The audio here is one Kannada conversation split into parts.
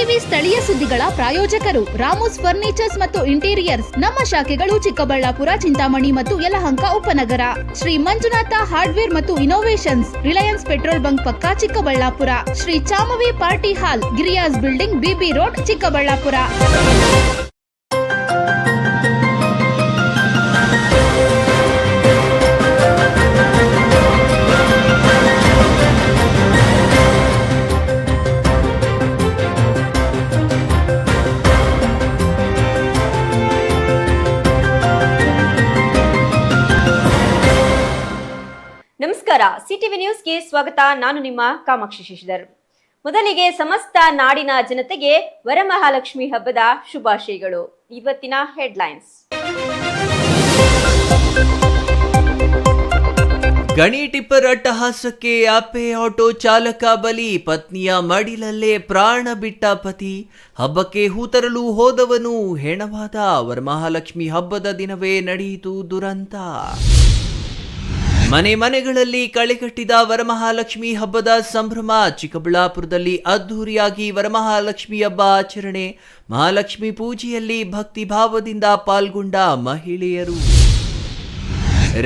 ಟಿವಿ ಸ್ಥಳೀಯ ಸುದ್ದಿಗಳ ಪ್ರಾಯೋಜಕರು ರಾಮೋಸ್ ಫರ್ನಿಚರ್ಸ್ ಮತ್ತು ಇಂಟೀರಿಯರ್ಸ್. ನಮ್ಮ ಶಾಖೆಗಳು ಚಿಕ್ಕಬಳ್ಳಾಪುರ, ಚಿಂತಾಮಣಿ ಮತ್ತು ಯಲಹಂಕ ಉಪನಗರ. ಶ್ರೀ ಮಂಜುನಾಥ ಹಾರ್ಡ್ವೇರ್ ಮತ್ತು ಇನೋವೇಷನ್ಸ್, ರಿಲಯನ್ಸ್ ಪೆಟ್ರೋಲ್ ಬಂಕ್ ಪಕ್ಕ Chikkaballapur. Shri Chamavi party hall, Giriyas building, BB road, Chikkaballapur. ನಮಸ್ಕಾರ, ಸಿಟಿವಿ ನ್ಯೂಸ್ಗೆ ಸ್ವಾಗತ. ನಾನು ನಿಮ್ಮ ಕಾಮಾಕ್ಷಿ ಶಶಿಧರ್. ಮೊದಲಿಗೆ ಸಮಸ್ತ ನಾಡಿನ ಜನತೆಗೆ ವರಮಹಾಲಕ್ಷ್ಮಿ ಹಬ್ಬದ ಶುಭಾಶಯಗಳು. ಇವತ್ತಿನ ಹೆಡ್ಲೈನ್ಸ್. ಗಣಿ ಟಿಪ್ಪರ್ ಅಟ್ಟಹಾಸಕ್ಕೆ ಅಪ್ಪೆ ಆಟೋ ಚಾಲಕ ಬಲಿ, ಪತ್ನಿಯ ಮಡಿಲಲ್ಲೇ ಪ್ರಾಣ ಬಿಟ್ಟ ಪತಿ. ಹಬ್ಬಕ್ಕೆ ಹೂ ತರಲು ಹೋದವನು ಹೆಣವಾದ. ವರಮಹಾಲಕ್ಷ್ಮಿ ಹಬ್ಬದ ದಿನವೇ ನಡೆಯಿತು ದುರಂತ. ಮನೆಗಳಲ್ಲಿ ಕಳೆಗಟ್ಟಿದ ವರಮಹಾಲಕ್ಷ್ಮಿ ಹಬ್ಬದ ಸಂಭ್ರಮ. ಚಿಕ್ಕಬಳ್ಳಾಪುರದಲ್ಲಿ ಅದ್ದೂರಿಯಾಗಿ ವರಮಹಾಲಕ್ಷ್ಮಿ ಹಬ್ಬ ಆಚರಣೆ. ಮಹಾಲಕ್ಷ್ಮಿ ಪೂಜೆಯಲ್ಲಿ ಭಕ್ತಿ ಭಾವದಿಂದ ಪಾಲ್ಗೊಂಡ ಮಹಿಳೆಯರು.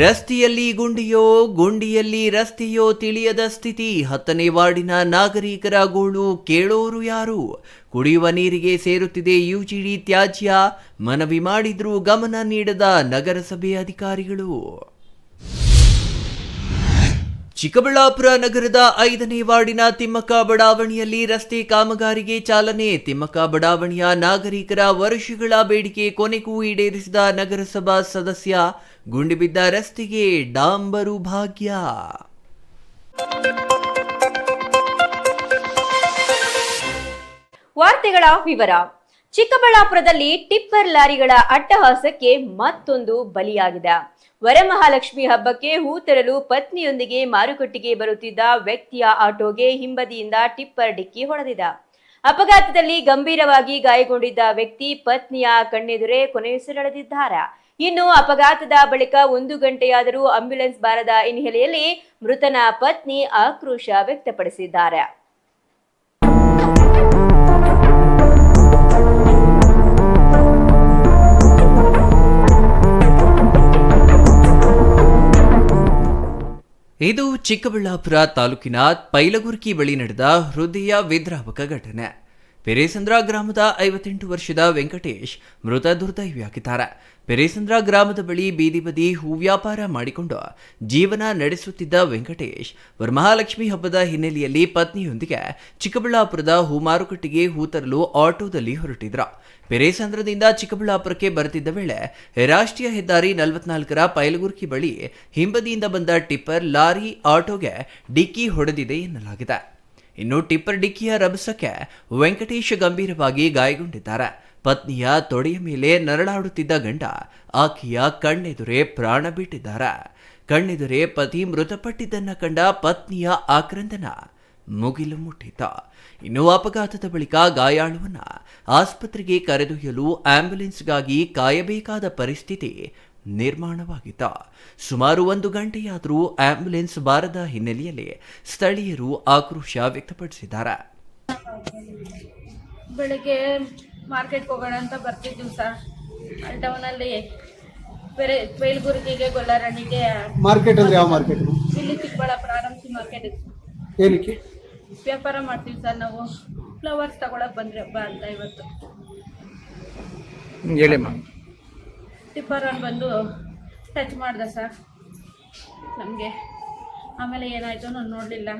ರಸ್ತೆಯಲ್ಲಿ ಗುಂಡಿಯೋ, ಗುಂಡಿಯಲ್ಲಿ ರಸ್ತೆಯೋ ತಿಳಿಯದ ಸ್ಥಿತಿ. 10ನೇ ವಾರ್ಡಿನ ನಾಗರಿಕರ ಗೋಳು ಕೇಳೋರು ಯಾರು? ಕುಡಿಯುವ ನೀರಿಗೆ ಸೇರುತ್ತಿದೆ ಯುಜಿಡಿ ತ್ಯಾಜ್ಯ. ಮನವಿ ಮಾಡಿದ್ರೂ ಗಮನ ನೀಡದ ನಗರಸಭೆ ಅಧಿಕಾರಿಗಳು. ಚಿಕ್ಕಬಳ್ಳಾಪುರ ನಗರದ 5ನೇ ವಾರ್ಡಿನ ತಿಮ್ಮಕ್ಕ ಬಡಾವಣೆಯಲ್ಲಿ ರಸ್ತೆ ಕಾಮಗಾರಿಗೆ ಚಾಲನೆ. ತಿಮ್ಮಕ್ಕ ಬಡಾವಣೆಯ ನಾಗರಿಕರ ವರ್ಷಗಳ ಬೇಡಿಕೆ ಕೊನೆಗೂ ಈಡೇರಿಸಿದ ನಗರಸಭಾ ಸದಸ್ಯ. ಗುಂಡಿಬಿದ್ದ ರಸ್ತೆಗೆ ಡಾಂಬರು ಭಾಗ್ಯ. ವಾರ್ತೆಗಳ ವಿವರ. ಚಿಕ್ಕಬಳ್ಳಾಪುರದಲ್ಲಿ ಟಿಪ್ಪರ್ ಲಾರಿಗಳ ಅಟ್ಟಹಾಸಕ್ಕೆ ಮತ್ತೊಂದು ಬಲಿಯಾಗಿದೆ. ವರಮಹಾಲಕ್ಷ್ಮಿ ಹಬ್ಬಕ್ಕೆ ಹೂ ತರಲು ಪತ್ನಿಯೊಂದಿಗೆ ಮಾರುಕಟ್ಟೆಗೆ ಬರುತ್ತಿದ್ದ ವ್ಯಕ್ತಿಯ ಆಟೋಗೆ ಹಿಂಬದಿಯಿಂದ ಟಿಪ್ಪರ್ ಡಿಕ್ಕಿ ಹೊಡೆದಿದೆ. ಅಪಘಾತದಲ್ಲಿ ಗಂಭೀರವಾಗಿ ಗಾಯಗೊಂಡಿದ್ದ ವ್ಯಕ್ತಿ ಪತ್ನಿಯ ಕಣ್ಣೆದುರೇ ಕೊನೆಯುಸಿರೆಳೆದಿದ್ದಾರೆ. ಇನ್ನು ಅಪಘಾತದ ಬಳಿಕ 1 ಗಂಟೆಯಾದರೂ ಆಂಬ್ಯುಲೆನ್ಸ್ ಬಾರದ ಹಿನ್ನೆಲೆಯಲ್ಲಿ ಮೃತನ ಪತ್ನಿ ಆಕ್ರೋಶ ವ್ಯಕ್ತಪಡಿಸಿದ್ದಾರೆ. ಇದು ಚಿಕ್ಕಬಳ್ಳಾಪುರ ತಾಲೂಕಿನ ಪೈಲಗುರ್ಕಿ ಬಳಿ ನಡೆದ ಹೃದಯ ವಿದ್ರಾವಕ ಘಟನೆ. ಪೆರೇಸಂದ್ರ ಗ್ರಾಮದ 58 ವರ್ಷದ ವೆಂಕಟೇಶ್ ಮೃತ ದುರ್ದೈವಿಯಾಗಿದ್ದಾರೆ. ಪೆರೇಸಂದ್ರ ಗ್ರಾಮದ ಬಳಿ ಬೀದಿ ಬದಿ ಹೂ ವ್ಯಾಪಾರ ಮಾಡಿಕೊಂಡು ಜೀವನ ನಡೆಸುತ್ತಿದ್ದ ವೆಂಕಟೇಶ್ ವರಮಹಾಲಕ್ಷ್ಮಿ ಹಬ್ಬದ ಹಿನ್ನೆಲೆಯಲ್ಲಿ ಪತ್ನಿಯೊಂದಿಗೆ ಚಿಕ್ಕಬಳ್ಳಾಪುರದ ಹೂ ಮಾರುಕಟ್ಟೆಗೆ ಹೂ ತರಲು ಆಟೋದಲ್ಲಿ ಹೊರಟಿದ್ರು. ಪೆರೇಸಂದ್ರದಿಂದ ಚಿಕ್ಕಬಳ್ಳಾಪುರಕ್ಕೆ ಬರುತ್ತಿದ್ದ ವೇಳೆ ರಾಷ್ಟ್ರೀಯ ಹೆದ್ದಾರಿ 44ರ ಪೈಲಗುರ್ಕಿ ಬಳಿ ಹಿಂಬದಿಯಿಂದ ಬಂದ ಟಿಪ್ಪರ್ ಲಾರಿ ಆಟೋಗೆ ಡಿಕ್ಕಿ ಹೊಡೆದಿದೆ ಎನ್ನಲಾಗಿದೆ. ಇನ್ನು ಟಿಪ್ಪರ್ ಡಿಕ್ಕಿಯ ರಭಸಕ್ಕೆ ವೆಂಕಟೇಶ್ ಗಂಭೀರವಾಗಿ ಗಾಯಗೊಂಡಿದ್ದಾರೆ. ಪತ್ನಿಯ ತೊಡೆಯ ಮೇಲೆ ನರಳಾಡುತ್ತಿದ್ದ ಗಂಡ ಆಕೆಯ ಕಣ್ಣೆದುರೇ ಪ್ರಾಣ ಬಿಟ್ಟಿದ್ದಾರೆ. ಕಣ್ಣೆದುರೇ ಪತಿ ಮೃತಪಟ್ಟಿದ್ದನ್ನ ಕಂಡ ಪತ್ನಿಯ ಆಕ್ರಂದನ ಮುಗಿಲು ಮುಟ್ಟಿದ್ದ. ಇನ್ನು ಅಪಘಾತದ ಬಳಿಕ ಗಾಯಾಳುವನ್ನ ಆಸ್ಪತ್ರೆಗೆ ಕರೆದೊಯ್ಯಲು ಆಂಬ್ಯುಲೆನ್ಸ್ಗಾಗಿ ಕಾಯಬೇಕಾದ ಪರಿಸ್ಥಿತಿ ನಿರ್ಮಾಣವಾಗಿದ್ದ. ಸುಮಾರು 1 ಗಂಟೆಯಾದರೂ ಆಂಬ್ಯುಲೆನ್ಸ್ ಬಾರದ ಹಿನ್ನೆಲೆಯಲ್ಲಿ ಸ್ಥಳೀಯರು ಆಕ್ರೋಶ ವ್ಯಕ್ತಪಡಿಸಿದ್ದಾರೆ. ಬೆಳಿಗ್ಗೆ ಮಾರ್ಕೆಟ್ಗೆ ಹೋಗೋಣ ಅಂತ ಬರ್ತಿದ್ದೀವಿ ಸರ್. ಟೌನಲ್ಲಿ ಪೈಲಗುರ್ಗಿಗೆ ಗೊಲ್ಲರಣಿಗೆ ಮಾರ್ಕೆಟ್ ಅಂದ್ರೆ ಯಾವ ಮಾರ್ಕೆಟ್? ಇಲ್ಲಿ ಚಿಕ್ಕಬಳ್ಳಾಪುರ ಆರಂಭಿ ಮಾರ್ಕೆಟ್. ಏನಕ್ಕೆ ವ್ಯಾಪಾರ ಮಾಡ್ತೀವಿ ಸರ್ ನಾವು. ಫ್ಲವರ್ಸ್ ತಗೊಳಕ್ ಬಂದ್ರೆ ಹಬ್ಬ ಅಂತ ಇವತ್ತು ಟಿಪ್ಪರ್ ಬಂದು ಟಚ್ ಮಾಡ್ದೆ ಸರ್ ನಮಗೆ. ಆಮೇಲೆ ಏನಾಯಿತು ನಾನು ನೋಡಲಿಲ್ಲ.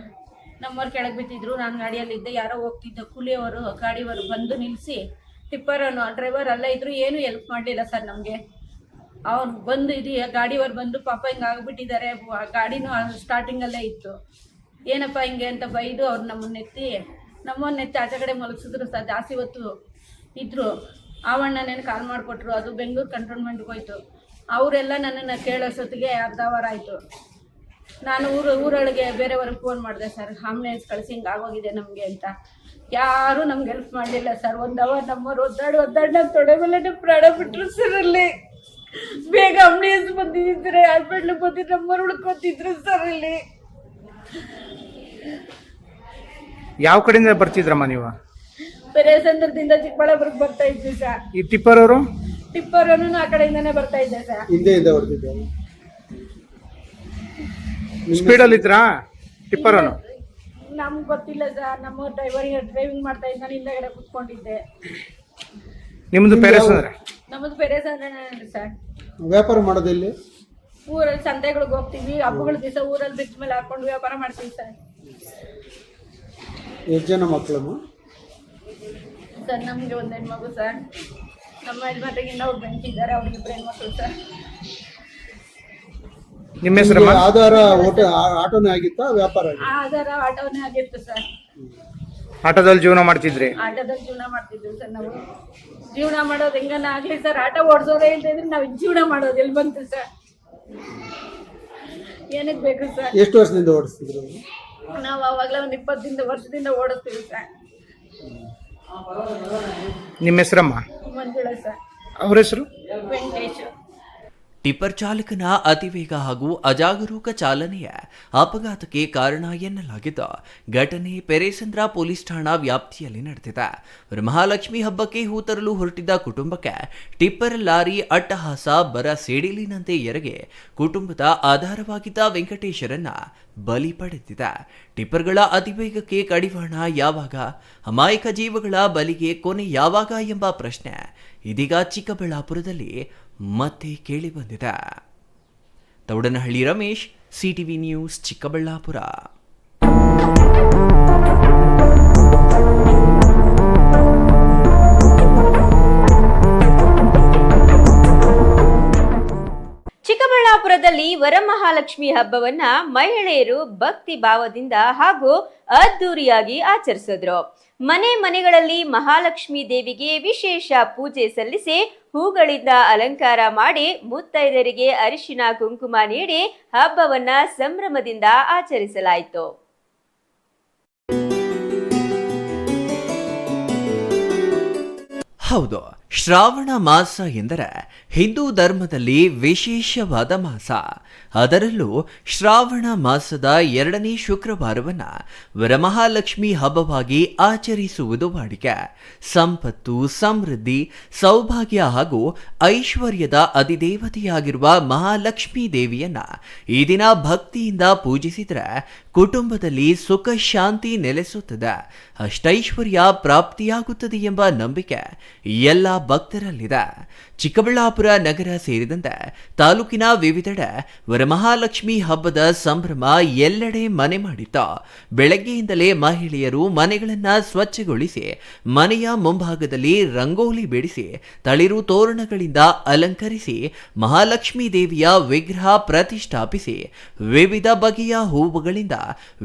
ನಮ್ಮವ್ರು ಕೆಳಗೆ ಬಿದ್ದಿದ್ರು, ನಾನು ಗಾಡಿಯಲ್ಲಿದ್ದೆ. ಯಾರೋ ಹೋಗ್ತಿದ್ದ ಕೂಲಿಯವರು ಗಾಡಿಯವರು ಬಂದು ನಿಲ್ಲಿಸಿ ಟಿಪ್ಪರನ್ನು ಡ್ರೈವರ್ ಅಲ್ಲೇ ಇದ್ರು, ಏನೂ ಹೆಲ್ಪ್ ಮಾಡಲಿಲ್ಲ ಸರ್ ನಮಗೆ. ಅವ್ರು ಬಂದು ಗಾಡಿಯವರು ಬಂದು ಪಾಪ ಹಿಂಗೆ ಆಗಿಬಿಟ್ಟಿದ್ದಾರೆ, ಗಾಡಿನೂ ಸ್ಟಾರ್ಟಿಂಗಲ್ಲೇ ಇತ್ತು, ಏನಪ್ಪ ಹಿಂಗೆ ಅಂತ ಬೈದು ಅವ್ರು ನಮ್ಮನ್ನೆತ್ತಿ ಆಚೆ ಕಡೆ ಮಲಗಿಸಿದ್ರು ಸರ್. ಜಾಸ್ತಿ ಹೊತ್ತು ಇದ್ದರು. ಆವಣ್ಣನೇನು ಕಾಲ್ ಮಾಡಿಕೊಟ್ರು, ಅದು ಬೆಂಗಳೂರು ಕಂಟ್ರೋನ್ಮೆಂಟ್ಗೆ ಹೋಯ್ತು. ಅವರೆಲ್ಲ ನನ್ನನ್ನು ಕೇಳೋಷ್ಟೊತ್ತಿಗೆ ಅರ್ಧ ಅವರ್ ಆಯಿತು. ನಾನು ಊರೊಳಗೆ ಬೇರೆಯವ್ರಿಗೆ ಫೋನ್ ಮಾಡಿದೆ ಸರ್, ಆಂಬ್ಯುಲೆನ್ಸ್ ಕಳಿಸಿ ಹಿಂಗೆ ಆಗೋಗಿದೆ ನಮಗೆ ಅಂತ. ಯಾರೂ ನಮ್ಗೆ ಹೆಲ್ಪ್ ಮಾಡಲಿಲ್ಲ ಸರ್. 1 ಅವರ್ ನಮ್ಮವ್ರು ಒದ್ದಾಡಿ ನಮ್ಮ ತೊಡೆ ಮೇಲೆ ಪ್ರಾಣ ಬಿಟ್ಟರು ಸರ್. ಅಲ್ಲಿ ಬೇಗ ಆಂಬ್ಯುಲೆನ್ಸ್ ಬಂದಿದ್ದರೆ ಹಾಸ್ಪಿಟ್ಲಿಗೆ ಬಂದಿದ್ದು ನಮ್ಮವ್ರು ಹುಡ್ಕೊತಿದ್ರು ಸರ್. ಇಲ್ಲಿ ಯಾವ ಕಡೆಯಿಂದ ಬರ್ತಿದ್ರಮ್ಮ ನೀವು? ಪೆರೇಸಂದ್ರದಿಂದ ಚಿಕ್ಕಬಳ್ಳಾಪುರಕ್ಕೆ ಬರ್ತಾ ಇದ್ವಿ ಸರ್. ಈ ಟಿಪ್ಪರ್ ಅವರು ಟಿಪ್ಪರನ್ನು ಆ ಕಡೆಯಿಂದಾನೇ ಬರ್ತಾ ಇದ್ದೆ ಸರ್. ಹಿಂದೆ ಹೊಡೆದಿದ್ದಾರೆ. ಸ್ಪೀಡಲ್ಲಿ ಇದ್ರಾ ಟಿಪ್ಪರ್ ಅವನು? ನಮ್ಗೆ ಗೊತ್ತಿಲ್ಲ ಸರ್. ನಮ್ಮ ಡ್ರೈವಿಂಗ್ ಮಾಡ್ತಾ ಇದ್ದ, ನಾನು ಹಿಂದಗಡೆ ಕುತ್ಕೊಂಡಿದ್ದೆ. ನಿಮ್ದು ಪೇರೆಸ್ ಅಂದ್ರೆ? ನಮ್ಮದು ಪೆರೇಸಂದ್ರನೇ ಸರ್. ವ್ಯಾಪಾರ ಮಾಡೋದಿಲ್ಲಿ ಊರಲ್ಲಿ ಸಂತೆಗಳಿಗೆ ಹೋಗ್ತೀವಿ, ಹಬ್ಬಗಳ ದಿವಸ ಊರಲ್ಲಿ ಬ್ರಿಡ್ಜ್ ಮೇಲೆ ಹಾಕೊಂಡು ವ್ಯಾಪಾರ ಮಾಡ್ತೀವಿ ಸರ್. ಎಷ್ಟು ಜನ ಮಕ್ಕಳಮ್ಮ? ಸರ್ ನಮಗೆ ಒಂದು ಹೆಣ್ಮಗು ಸರ್. ನಮ್ಮ ಹೆಣ್ಮಕ್ಳಿಗೆ ಇನ್ನೊಬ್ರು ಬೆಂಚಿದ್ದಾರೆ, ಅವ್ರಿಗೆ ಇಬ್ಬರು ಹೆಣ್ಮಕ್ಳು ಸರ್. ನಿಮ್ಮ ಹೆಸರಮ್ಮ? ಆಧಾರ ಆಟೋನೇ ಆಗಿತ್ತಾ ವ್ಯಾಪಾರ ಆಗಿತ್ತಾ? ಆಧಾರ ಆಟೋನೇ ಆಗಿತ್ತು ಸರ್. ಆಟೋದಲ್ಲಿ ಜೀವನ ಮಾಡ್ತಿದ್ರಿ? ಆಟೋದಲ್ಲಿ ಜೀವನ ಮಾಡ್ತಿದ್ವಿ ಸರ್. ನಾವು ಜೀವನ ಮಾಡೋದು ಹೆಂಗನ ಆಗ್ಲಿ ಸರ್. ಆಟೋ ಓಡಿಸೋದೇ ಇಲ್ದಿದ್ರೆ ನಾವು ಜೀವನ ಮಾಡೋದು ಎಲ್ಲಿ ಬಂತು ಸರ್? ಏನಕ್ಕೆ ಬೇಕು ಸರ್? ಎಷ್ಟು ವರ್ಷದಿಂದ ಓಡಿಸ್ತಿದ್ರು? ನಾವು ಅವಾಗಲೇ ಒಂದು 20 ವರ್ಷದಿಂದ ಓಡಿಸ್ತೀವಿ ಸರ್. ನಿಮ್ಮ ಹೆಸರಮ್ಮ? ಮಂಜುಳಾ ಸರ್. ಅವ್ರ ಹೆಸರು? ವೆಂಕಟೇಶ್. ಟಿಪ್ಪರ್ ಚಾಲಕನ ಅತಿವೇಗ ಹಾಗೂ ಅಜಾಗರೂಕ ಚಾಲನೆಯ ಅಪಘಾತಕ್ಕೆ ಕಾರಣ ಎನ್ನಲಾಗಿದ್ದು, ಘಟನೆ ಪೆರೇಸಂದ್ರ ಪೊಲೀಸ್ ಠಾಣಾ ವ್ಯಾಪ್ತಿಯಲ್ಲಿ ನಡೆದಿದೆ. ವರಮಹಾಲಕ್ಷ್ಮಿ ಹಬ್ಬಕ್ಕೆ ಹೂ ತರಲು ಹೊರಟಿದ್ದ ಕುಟುಂಬಕ್ಕೆ ಟಿಪ್ಪರ್ ಲಾರಿ ಅಟ್ಟಹಾಸ ಬರ ಸೇಡಿಲಿನಂತೆ ಎರಗೆ ಕುಟುಂಬದ ಆಧಾರವಾಗಿದ್ದ ವೆಂಕಟೇಶರನ್ನ ಬಲಿ ಪಡೆದಿದೆ. ಟಿಪ್ಪರ್ಗಳ ಅತಿವೇಗಕ್ಕೆ ಕಡಿವಾಣ ಯಾವಾಗ? ಅಮಾಯಕ ಜೀವಗಳ ಬಲಿಗೆ ಕೊನೆ ಯಾವಾಗ ಎಂಬ ಪ್ರಶ್ನೆ ಇದೀಗ ಚಿಕ್ಕಬಳ್ಳಾಪುರದಲ್ಲಿ ಮತ್ತೆ ಕೇಳಿ ಬಂದಿದೆ. Thoudanahalli Ramesh, CTV news, Chikkaballapur. ಚಿಕ್ಕಬಳ್ಳಾಪುರದಲ್ಲಿ ವರಮಹಾಲಕ್ಷ್ಮಿ ಹಬ್ಬವನ್ನ ಮಹಿಳೆಯರು ಭಕ್ತಿ ಭಾವದಿಂದ ಹಾಗೂ ಅದ್ದೂರಿಯಾಗಿ ಆಚರಿಸಿದ್ರು. ಮನೆಗಳಲ್ಲಿ ಮಹಾಲಕ್ಷ್ಮಿ ದೇವಿಗೆ ವಿಶೇಷ ಪೂಜೆ ಸಲ್ಲಿಸಿ ಹೂಗಳಿಂದ ಅಲಂಕಾರ ಮಾಡಿ ಮುತ್ತೈದರಿಗೆ ಅರಿಶಿನ ಕುಂಕುಮ ನೀಡಿ ಹಬ್ಬವನ್ನ ಸಂಭ್ರಮದಿಂದ ಆಚರಿಸಲಾಯಿತು. ಹೌದು, ಶ್ರಾವಣ ಮಾಸ ಎಂದರೆ ಹಿಂದೂ ಧರ್ಮದಲ್ಲಿ ವಿಶೇಷವಾದ ಮಾಸ. ಅದರಲ್ಲೂ ಶ್ರಾವಣ ಮಾಸದ 2ನೇ ಶುಕ್ರವಾರವನ್ನ ವರಮಹಾಲಕ್ಷ್ಮಿ ಹಬ್ಬವಾಗಿ ಆಚರಿಸುವುದು ವಾಡಿಕೆ. ಸಂಪತ್ತು, ಸಮೃದ್ಧಿ, ಸೌಭಾಗ್ಯ ಹಾಗೂ ಐಶ್ವರ್ಯದ ಅಧಿದೇವತೆಯಾಗಿರುವ ಮಹಾಲಕ್ಷ್ಮೀ ದೇವಿಯನ್ನ ಈ ದಿನ ಭಕ್ತಿಯಿಂದ ಪೂಜಿಸಿದರೆ ಕುಟುಂಬದಲ್ಲಿ ಸುಖ ಶಾಂತಿ ನೆಲೆಸುತ್ತದೆ, ಅಷ್ಟೈಶ್ವರ್ಯ ಪ್ರಾಪ್ತಿಯಾಗುತ್ತದೆ ಎಂಬ ನಂಬಿಕೆ ಎಲ್ಲ ಭಕ್ತರಲ್ಲಿದೆ. ಚಿಕ್ಕಬಳ್ಳಾಪುರ ನಗರ ಸೇರಿದಂತೆ ತಾಲೂಕಿನ ವಿವಿಧೆಡೆ ವರಮಹಾಲಕ್ಷ್ಮಿ ಹಬ್ಬದ ಸಂಭ್ರಮ ಎಲ್ಲೆಡೆ ಮನೆ ಮಾಡಿತ್ತು. ಬೆಳಗ್ಗೆಯಿಂದಲೇ ಮಹಿಳೆಯರು ಮನೆಗಳನ್ನು ಸ್ವಚ್ಛಗೊಳಿಸಿ ಮನೆಯ ಮುಂಭಾಗದಲ್ಲಿ ರಂಗೋಲಿ ಬಿಡಿಸಿ ತಳಿರು ತೋರಣಗಳಿಂದ ಅಲಂಕರಿಸಿ ಮಹಾಲಕ್ಷ್ಮೀ ದೇವಿಯ ವಿಗ್ರಹ ಪ್ರತಿಷ್ಠಾಪಿಸಿ ವಿವಿಧ ಬಗೆಯ ಹೂವುಗಳಿಂದ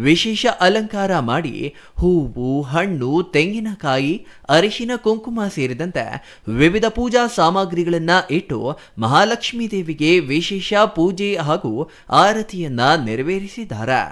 ವಿಶೇಷ ಅಲಂಕಾರ ಮಾಡಿ ಹೂವು, ಹಣ್ಣು, ತೆಂಗಿನಕಾಯಿ, ಅರಿಶಿನ ಕುಂಕುಮ ಸೇರಿದಂತೆ ವಿವಿಧ ಪೂಜಾ ಸಾಮಗ್ರಿಗಳನ್ನ ಇಟ್ಟು ಮಹಾಲಕ್ಷ್ಮೀ ದೇವಿಗೆ ವಿಶೇಷ ಪೂಜೆ ಹಾಗೂ ಆರತಿಯನ್ನ ನೆರವೇರಿಸಿದ್ದಾರೆ.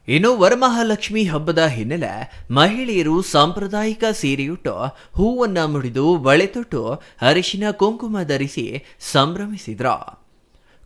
ಇನ್ನು ವರಮಹಾಲಕ್ಷ್ಮಿ ಹಬ್ಬದ ಹಿನ್ನೆಲೆ ಮಹಿಳೆಯರು ಸಾಂಪ್ರದಾಯಿಕ ಸೀರೆಯುಟ್ಟು ಹೂವನ್ನ ಮುಡಿದು ಬಳೆ ತೊಟ್ಟು ಅರಿಶಿನ ಕುಂಕುಮ ಧರಿಸಿ ಸಂಭ್ರಮಿಸಿದ್ರು.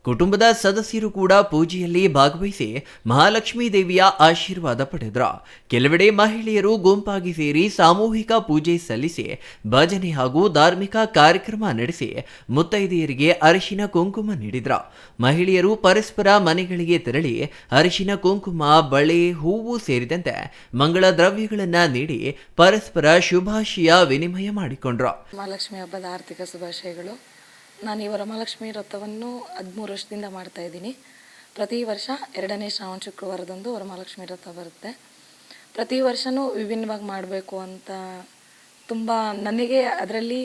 ಕುಟುಂಬದ ಸದಸ್ಯರು ಕೂಡ ಪೂಜೆಯಲ್ಲಿ ಭಾಗವಹಿಸಿ ಮಹಾಲಕ್ಷ್ಮೀ ದೇವಿಯ ಆಶೀರ್ವಾದ ಪಡೆದ್ರು. ಕೆಲವೆಡೆ ಮಹಿಳೆಯರು ಗುಂಪಾಗಿ ಸೇರಿ ಸಾಮೂಹಿಕ ಪೂಜೆ ಸಲ್ಲಿಸಿ ಭಜನೆ ಹಾಗೂ ಧಾರ್ಮಿಕ ಕಾರ್ಯಕ್ರಮ ನಡೆಸಿ ಮುತ್ತೈದೆಯರಿಗೆ ಅರಿಶಿನ ಕುಂಕುಮ ನೀಡಿದ್ರು. ಮಹಿಳೆಯರು ಪರಸ್ಪರ ಮನೆಗಳಿಗೆ ತೆರಳಿ ಅರಿಶಿನ ಕುಂಕುಮ, ಬಳೆ, ಹೂವು ಸೇರಿದಂತೆ ಮಂಗಳ ದ್ರವ್ಯಗಳನ್ನ ನೀಡಿ ಪರಸ್ಪರ ಶುಭಾಶಯ ವಿನಿಮಯ ಮಾಡಿಕೊಂಡ್ರು. ಮಹಾಲಕ್ಷ್ಮಿ ಹಬ್ಬದ ಆರ್ಥಿಕ ಶುಭಾಶಯಗಳು. ನಾನು ಈ ವರಮಹಾಲಕ್ಷ್ಮಿ ವ್ರತವನ್ನು 13 ವರ್ಷದಿಂದ ಮಾಡ್ತಾ ಇದ್ದೀನಿ. ಪ್ರತಿ ವರ್ಷ 2ನೇ ಶ್ರಾವಣ ಶುಕ್ರವಾರದಂದು ವರಮಹಾಲಕ್ಷ್ಮಿ ವ್ರತ ಬರುತ್ತೆ. ಪ್ರತಿ ವರ್ಷವೂ ವಿಭಿನ್ನವಾಗಿ ಮಾಡಬೇಕು ಅಂತ ತುಂಬ ನನಗೆ ಅದರಲ್ಲಿ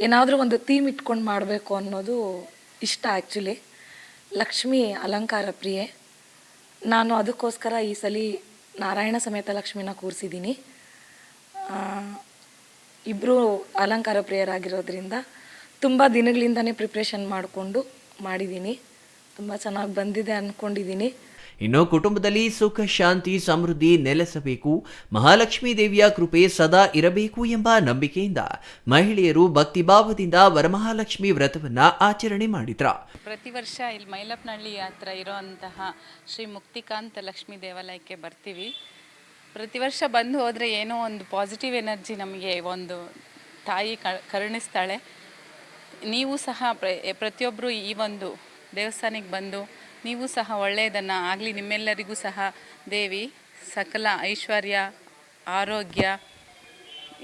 ಏನಾದರೂ ಒಂದು ಥೀಮ್ ಇಟ್ಕೊಂಡು ಮಾಡಬೇಕು ಅನ್ನೋದು ಇಷ್ಟ. ಆ್ಯಕ್ಚುಲಿ ಲಕ್ಷ್ಮಿ ಅಲಂಕಾರ ಪ್ರಿಯೆ. ನಾನು ಅದಕ್ಕೋಸ್ಕರ ಈ ಸಲ ನಾರಾಯಣ ಸಮೇತ ಲಕ್ಷ್ಮಿನ ಕೂರಿಸಿದ್ದೀನಿ. ಇಬ್ಬರು ಅಲಂಕಾರ ಪ್ರಿಯರಾಗಿರೋದ್ರಿಂದ ತುಂಬ ದಿನಗಳಿಂದನೇ ಪ್ರಿಪ್ರೇಷನ್ ಮಾಡಿಕೊಂಡು ಮಾಡಿದ್ದೀನಿ. ತುಂಬ ಚೆನ್ನಾಗಿ ಬಂದಿದೆ ಅಂದ್ಕೊಂಡಿದ್ದೀನಿ. ಇನ್ನು ಕುಟುಂಬದಲ್ಲಿ ಸುಖ ಶಾಂತಿ ಸಮೃದ್ಧಿ ನೆಲೆಸಬೇಕು, ಮಹಾಲಕ್ಷ್ಮೀ ದೇವಿಯ ಕೃಪೆ ಸದಾ ಇರಬೇಕು ಎಂಬ ನಂಬಿಕೆಯಿಂದ ಮಹಿಳೆಯರು ಭಕ್ತಿಭಾವದಿಂದ ವರಮಹಾಲಕ್ಷ್ಮಿ ವ್ರತವನ್ನ ಆಚರಣೆ ಮಾಡಿದ್ರು. ಪ್ರತಿ ವರ್ಷ ಇಲ್ಲಿ ಮೈಲಪ್ಪನಹಳ್ಳಿ ಹತ್ರ ಇರೋಂತಹ ಶ್ರೀ ಮುಕ್ತಿಕಾಂತ ಲಕ್ಷ್ಮೀ ದೇವಾಲಯಕ್ಕೆ ಬರ್ತೀವಿ. ಪ್ರತಿ ವರ್ಷ ಬಂದು ಹೋದರೆ ಏನೋ ಒಂದು ಪಾಸಿಟಿವ್ ಎನರ್ಜಿ ನಮಗೆ ಒಂದು ತಾಯಿ ಕರುಣಿಸ್ತಾಳೆ. ನೀವು ಸಹ ಪ್ರತಿಯೊಬ್ಬರು ಈ ಒಂದು ದೇವಸ್ಥಾನಕ್ಕೆ ಬಂದು ನೀವು ಸಹ ಒಳ್ಳೆಯದನ್ನು ಆಗಲಿ, ನಿಮ್ಮೆಲ್ಲರಿಗೂ ಸಹ ದೇವಿ ಸಕಲ ಐಶ್ವರ್ಯ ಆರೋಗ್ಯ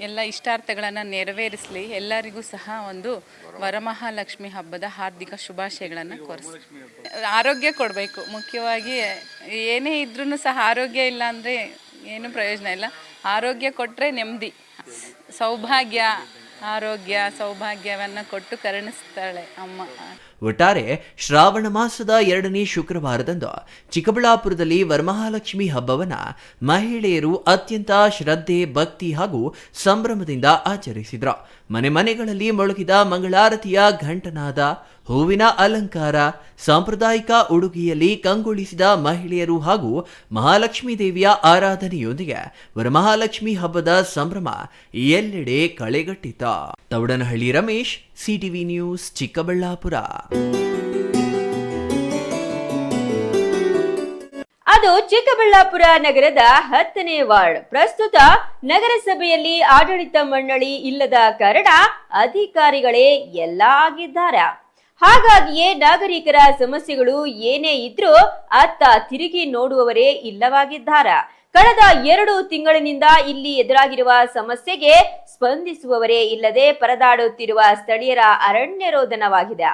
ಎಲ್ಲ ಇಷ್ಟಾರ್ಥಗಳನ್ನು ನೆರವೇರಿಸಲಿ. ಎಲ್ಲರಿಗೂ ಸಹ ಒಂದು ವರಮಹಾಲಕ್ಷ್ಮಿ ಹಬ್ಬದ ಹಾರ್ದಿಕ ಶುಭಾಶಯಗಳನ್ನು ಕೋರಿಸ್ತೀನಿ. ಆರೋಗ್ಯ ಕೊಡಬೇಕು ಮುಖ್ಯವಾಗಿ. ಏನೇ ಇದ್ರೂ ಸಹ ಆರೋಗ್ಯ ಇಲ್ಲ ಅಂದರೆ ಏನೂ ಪ್ರಯೋಜನ ಇಲ್ಲ. ಆರೋಗ್ಯ ಕೊಟ್ಟರೆ ನೆಮ್ಮದಿ, ಸೌಭಾಗ್ಯ, ಆರೋಗ್ಯ ಸೌಭಾಗ್ಯವನ್ನು ಕೊಟ್ಟು ಕರುಣಿಸ್ತಾಳೆ ಅಮ್ಮ. ಒಟ್ಟಾರೆ ಶ್ರಾವಣ ಮಾಸದ 2ನೇ ಶುಕ್ರವಾರದಂದು ಚಿಕ್ಕಬಳ್ಳಾಪುರದಲ್ಲಿ ವರಮಹಾಲಕ್ಷ್ಮಿ ಹಬ್ಬವನ್ನ ಮಹಿಳೆಯರು ಅತ್ಯಂತ ಶ್ರದ್ಧೆ ಭಕ್ತಿ ಹಾಗೂ ಸಂಭ್ರಮದಿಂದ ಆಚರಿಸಿದ್ರು. ಮನೆ ಮನೆಗಳಲ್ಲಿ ಮೊಳಗಿದ ಮಂಗಳಾರತಿಯ ಘಂಟನಾದ, ಹೂವಿನ ಅಲಂಕಾರ, ಸಾಂಪ್ರದಾಯಿಕ ಉಡುಗೆಯಲ್ಲಿ ಕಂಗೊಳಿಸಿದ ಮಹಿಳೆಯರು ಹಾಗೂ ಮಹಾಲಕ್ಷ್ಮೀ ದೇವಿಯ ಆರಾಧನೆಯೊಂದಿಗೆ ವರಮಹಾಲಕ್ಷ್ಮಿ ಹಬ್ಬದ ಸಂಭ್ರಮ ಎಲ್ಲೆಡೆ ಕಳೆಗಟ್ಟಿತ. Thoudanahalli Ramesh, CTV news, Chikkaballapur. ಅದು ಚಿಕ್ಕಬಳ್ಳಾಪುರ ನಗರದ 10ನೇ ವಾರ್ಡ್. ಪ್ರಸ್ತುತ ನಗರಸಭೆಯಲ್ಲಿ ಆಡಳಿತ ಮಂಡಳಿ ಇಲ್ಲದ ಕಾರಣ ಅಧಿಕಾರಿಗಳೇ ಎಲ್ಲ ಆಗಿದ್ದಾರೆ. ಹಾಗಾಗಿಯೇ ನಾಗರಿಕರ ಸಮಸ್ಯೆಗಳು ಏನೇ ಇದ್ರೂ ಅತ್ತ ತಿರುಗಿ ನೋಡುವವರೇ ಇಲ್ಲವಾಗಿದ್ದಾರೆ. ಕಳೆದ 2 ತಿಂಗಳಿನಿಂದ ಇಲ್ಲಿ ಎದುರಾಗಿರುವ ಸಮಸ್ಯೆಗೆ ಸ್ಪಂದಿಸುವವರೇ ಇಲ್ಲದೆ ಪರದಾಡುತ್ತಿರುವ ಸ್ಥಳೀಯರ ಅರಣ್ಯ ರೋದನವಾಗಿದೆ.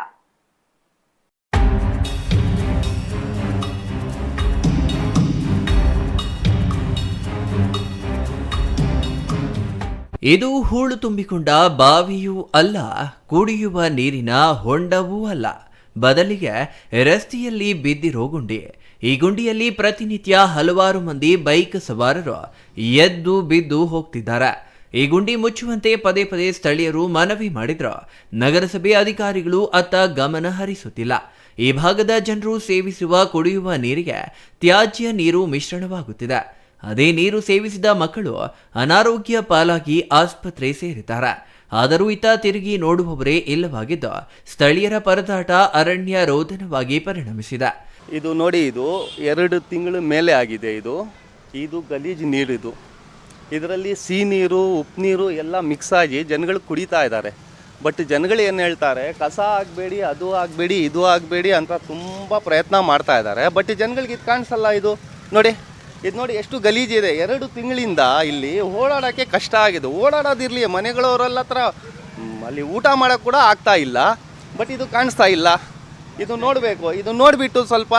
ಇದು ಹೂಳು ತುಂಬಿಕೊಂಡ ಬಾವಿಯೂ ಅಲ್ಲ, ಕುಡಿಯುವ ನೀರಿನ ಹೊಂಡವೂ ಅಲ್ಲ, ಬದಲಿಗೆ ರಸ್ತೆಯಲ್ಲಿ ಬಿದ್ದಿರೋ ಗುಂಡಿ. ಈ ಗುಂಡಿಯಲ್ಲಿ ಪ್ರತಿನಿತ್ಯ ಹಲವಾರು ಮಂದಿ ಬೈಕ್ ಸವಾರರು ಎದ್ದು ಬಿದ್ದು ಹೋಗ್ತಿದ್ದಾರೆ. ಈ ಗುಂಡಿ ಮುಚ್ಚುವಂತೆ ಪದೇ ಪದೇ ಸ್ಥಳೀಯರು ಮನವಿ ಮಾಡಿದ್ರು. ನಗರಸಭೆ ಅಧಿಕಾರಿಗಳು ಅತ್ತ ಗಮನ ಹರಿಸುತ್ತಿಲ್ಲ. ಈ ಭಾಗದ ಜನರು ಸೇವಿಸುವ ಕುಡಿಯುವ ನೀರಿಗೆ ತ್ಯಾಜ್ಯ ನೀರು ಮಿಶ್ರಣವಾಗುತ್ತಿದೆ. ಅದೇ ನೀರು ಸೇವಿಸಿದ ಮಕ್ಕಳು ಅನಾರೋಗ್ಯ ಪಾಲಾಗಿ ಆಸ್ಪತ್ರೆ ಸೇರಿದ್ದಾರೆ. ಆದರೂ ಇತ್ತ ತಿರುಗಿ ನೋಡುವವರೇ ಇಲ್ಲವಾಗಿದ್ದು ಸ್ಥಳೀಯರ ಪರದಾಟ ಅರಣ್ಯ ರೋದನವಾಗಿ ಪರಿಣಮಿಸಿದೆ. ಇದು ನೋಡಿ, ಇದು 2 ತಿಂಗಳ ಮೇಲೆ ಆಗಿದೆ. ಇದು ಗಲೀಜು ನೀರಿದು. ಇದರಲ್ಲಿ ಸಿಹಿ ನೀರು, ಉಪ್ಪು ನೀರು ಎಲ್ಲ ಮಿಕ್ಸ್ ಆಗಿ ಜನಗಳು ಕುಡಿತಾ ಇದ್ದಾರೆ. ಬಟ್ ಜನಗಳು ಏನು ಹೇಳ್ತಾರೆ, ಕಸ ಆಗಬೇಡಿ, ಅದು ಆಗಬೇಡಿ, ಇದು ಆಗಬೇಡಿ ಅಂತ ತುಂಬ ಪ್ರಯತ್ನ ಮಾಡ್ತಾ ಇದ್ದಾರೆ. ಬಟ್ ಜನಗಳಿಗೆ ಇದು ಕಾಣಿಸಲ್ಲ. ಇದು ನೋಡಿ ಎಷ್ಟು ಗಲೀಜಿದೆ. 2 ತಿಂಗಳಿಂದ ಇಲ್ಲಿ ಓಡಾಡೋಕ್ಕೆ ಕಷ್ಟ ಆಗಿದೆ. ಓಡಾಡೋದಿರಲಿ, ಮನೆಗಳವರೆಲ್ಲ ಹತ್ರ ಅಲ್ಲಿ ಊಟ ಮಾಡೋಕ್ಕೆ ಕೂಡ ಆಗ್ತಾ ಇಲ್ಲ. ಬಟ್ ಇದು ಕಾಣಿಸ್ತಾ ಇಲ್ಲ. ಇದು ನೋಡಬೇಕು. ಇದು ನೋಡಿಬಿಟ್ಟು ಸ್ವಲ್ಪ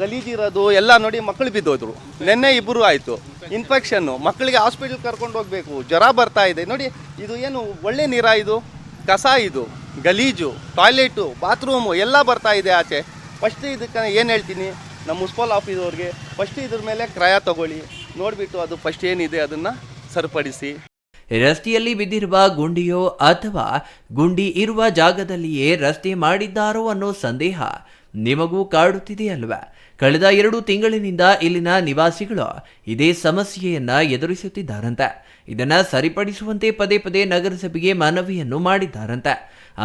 ಗಲೀಜಿರೋದು ಎಲ್ಲ ನೋಡಿ. ಮಕ್ಕಳು ಬಿದ್ದೋದ್ರು. ನೆನ್ನೆ 2 ಆಯಿತು ಇನ್ಫೆಕ್ಷನ್ನು. ಮಕ್ಕಳಿಗೆ ಹಾಸ್ಪಿಟಲ್ ಕರ್ಕೊಂಡು ಹೋಗಬೇಕು, ಜ್ವರ ಬರ್ತಾ ಇದೆ. ನೋಡಿ, ಇದು ಏನು ಒಳ್ಳೆ ನೀರಾ? ಇದು ಕಸ, ಇದು ಗಲೀಜು, ಟಾಯ್ಲೆಟು, ಬಾತ್ರೂಮು ಎಲ್ಲ ಬರ್ತಾ ಇದೆ ಆಚೆ. ಫಸ್ಟ್ ಇದಕ್ಕೆ ಏನು ಹೇಳ್ತೀನಿ, ನಮ್ಮ ಮುನ್ಸಿಪಲ್ ಆಫೀಸವ್ರಿಗೆ ಫಸ್ಟ್ ಇದ್ರ ಮೇಲೆ ಕ್ರಯ ತಗೊಳ್ಳಿ, ನೋಡಿಬಿಟ್ಟು ಅದು ಫಸ್ಟ್ ಏನಿದೆ ಅದನ್ನು ಸರಿಪಡಿಸಿ. ರಸ್ತೆಯಲ್ಲಿ ಬಿದ್ದಿರುವ ಗುಂಡಿಯೋ ಅಥವಾ ಗುಂಡಿ ಇರುವ ಜಾಗದಲ್ಲಿಯೇ ರಸ್ತೆ ಮಾಡಿದ್ದಾರೋ ಅನ್ನೋ ಸಂದೇಹ ನಿಮಗೂ ಕಾಡುತ್ತಿದೆಯಲ್ವಾ? ಕಳೆದ 2 ತಿಂಗಳಿನಿಂದ ಇಲ್ಲಿನ ನಿವಾಸಿಗಳು ಇದೇ ಸಮಸ್ಯೆಯನ್ನ ಎದುರಿಸುತ್ತಿದ್ದಾರಂತೆ. ಇದನ್ನ ಸರಿಪಡಿಸುವಂತೆ ಪದೇ ಪದೇ ನಗರಸಭೆಗೆ ಮನವಿಯನ್ನು ಮಾಡಿದ್ದಾರಂತೆ.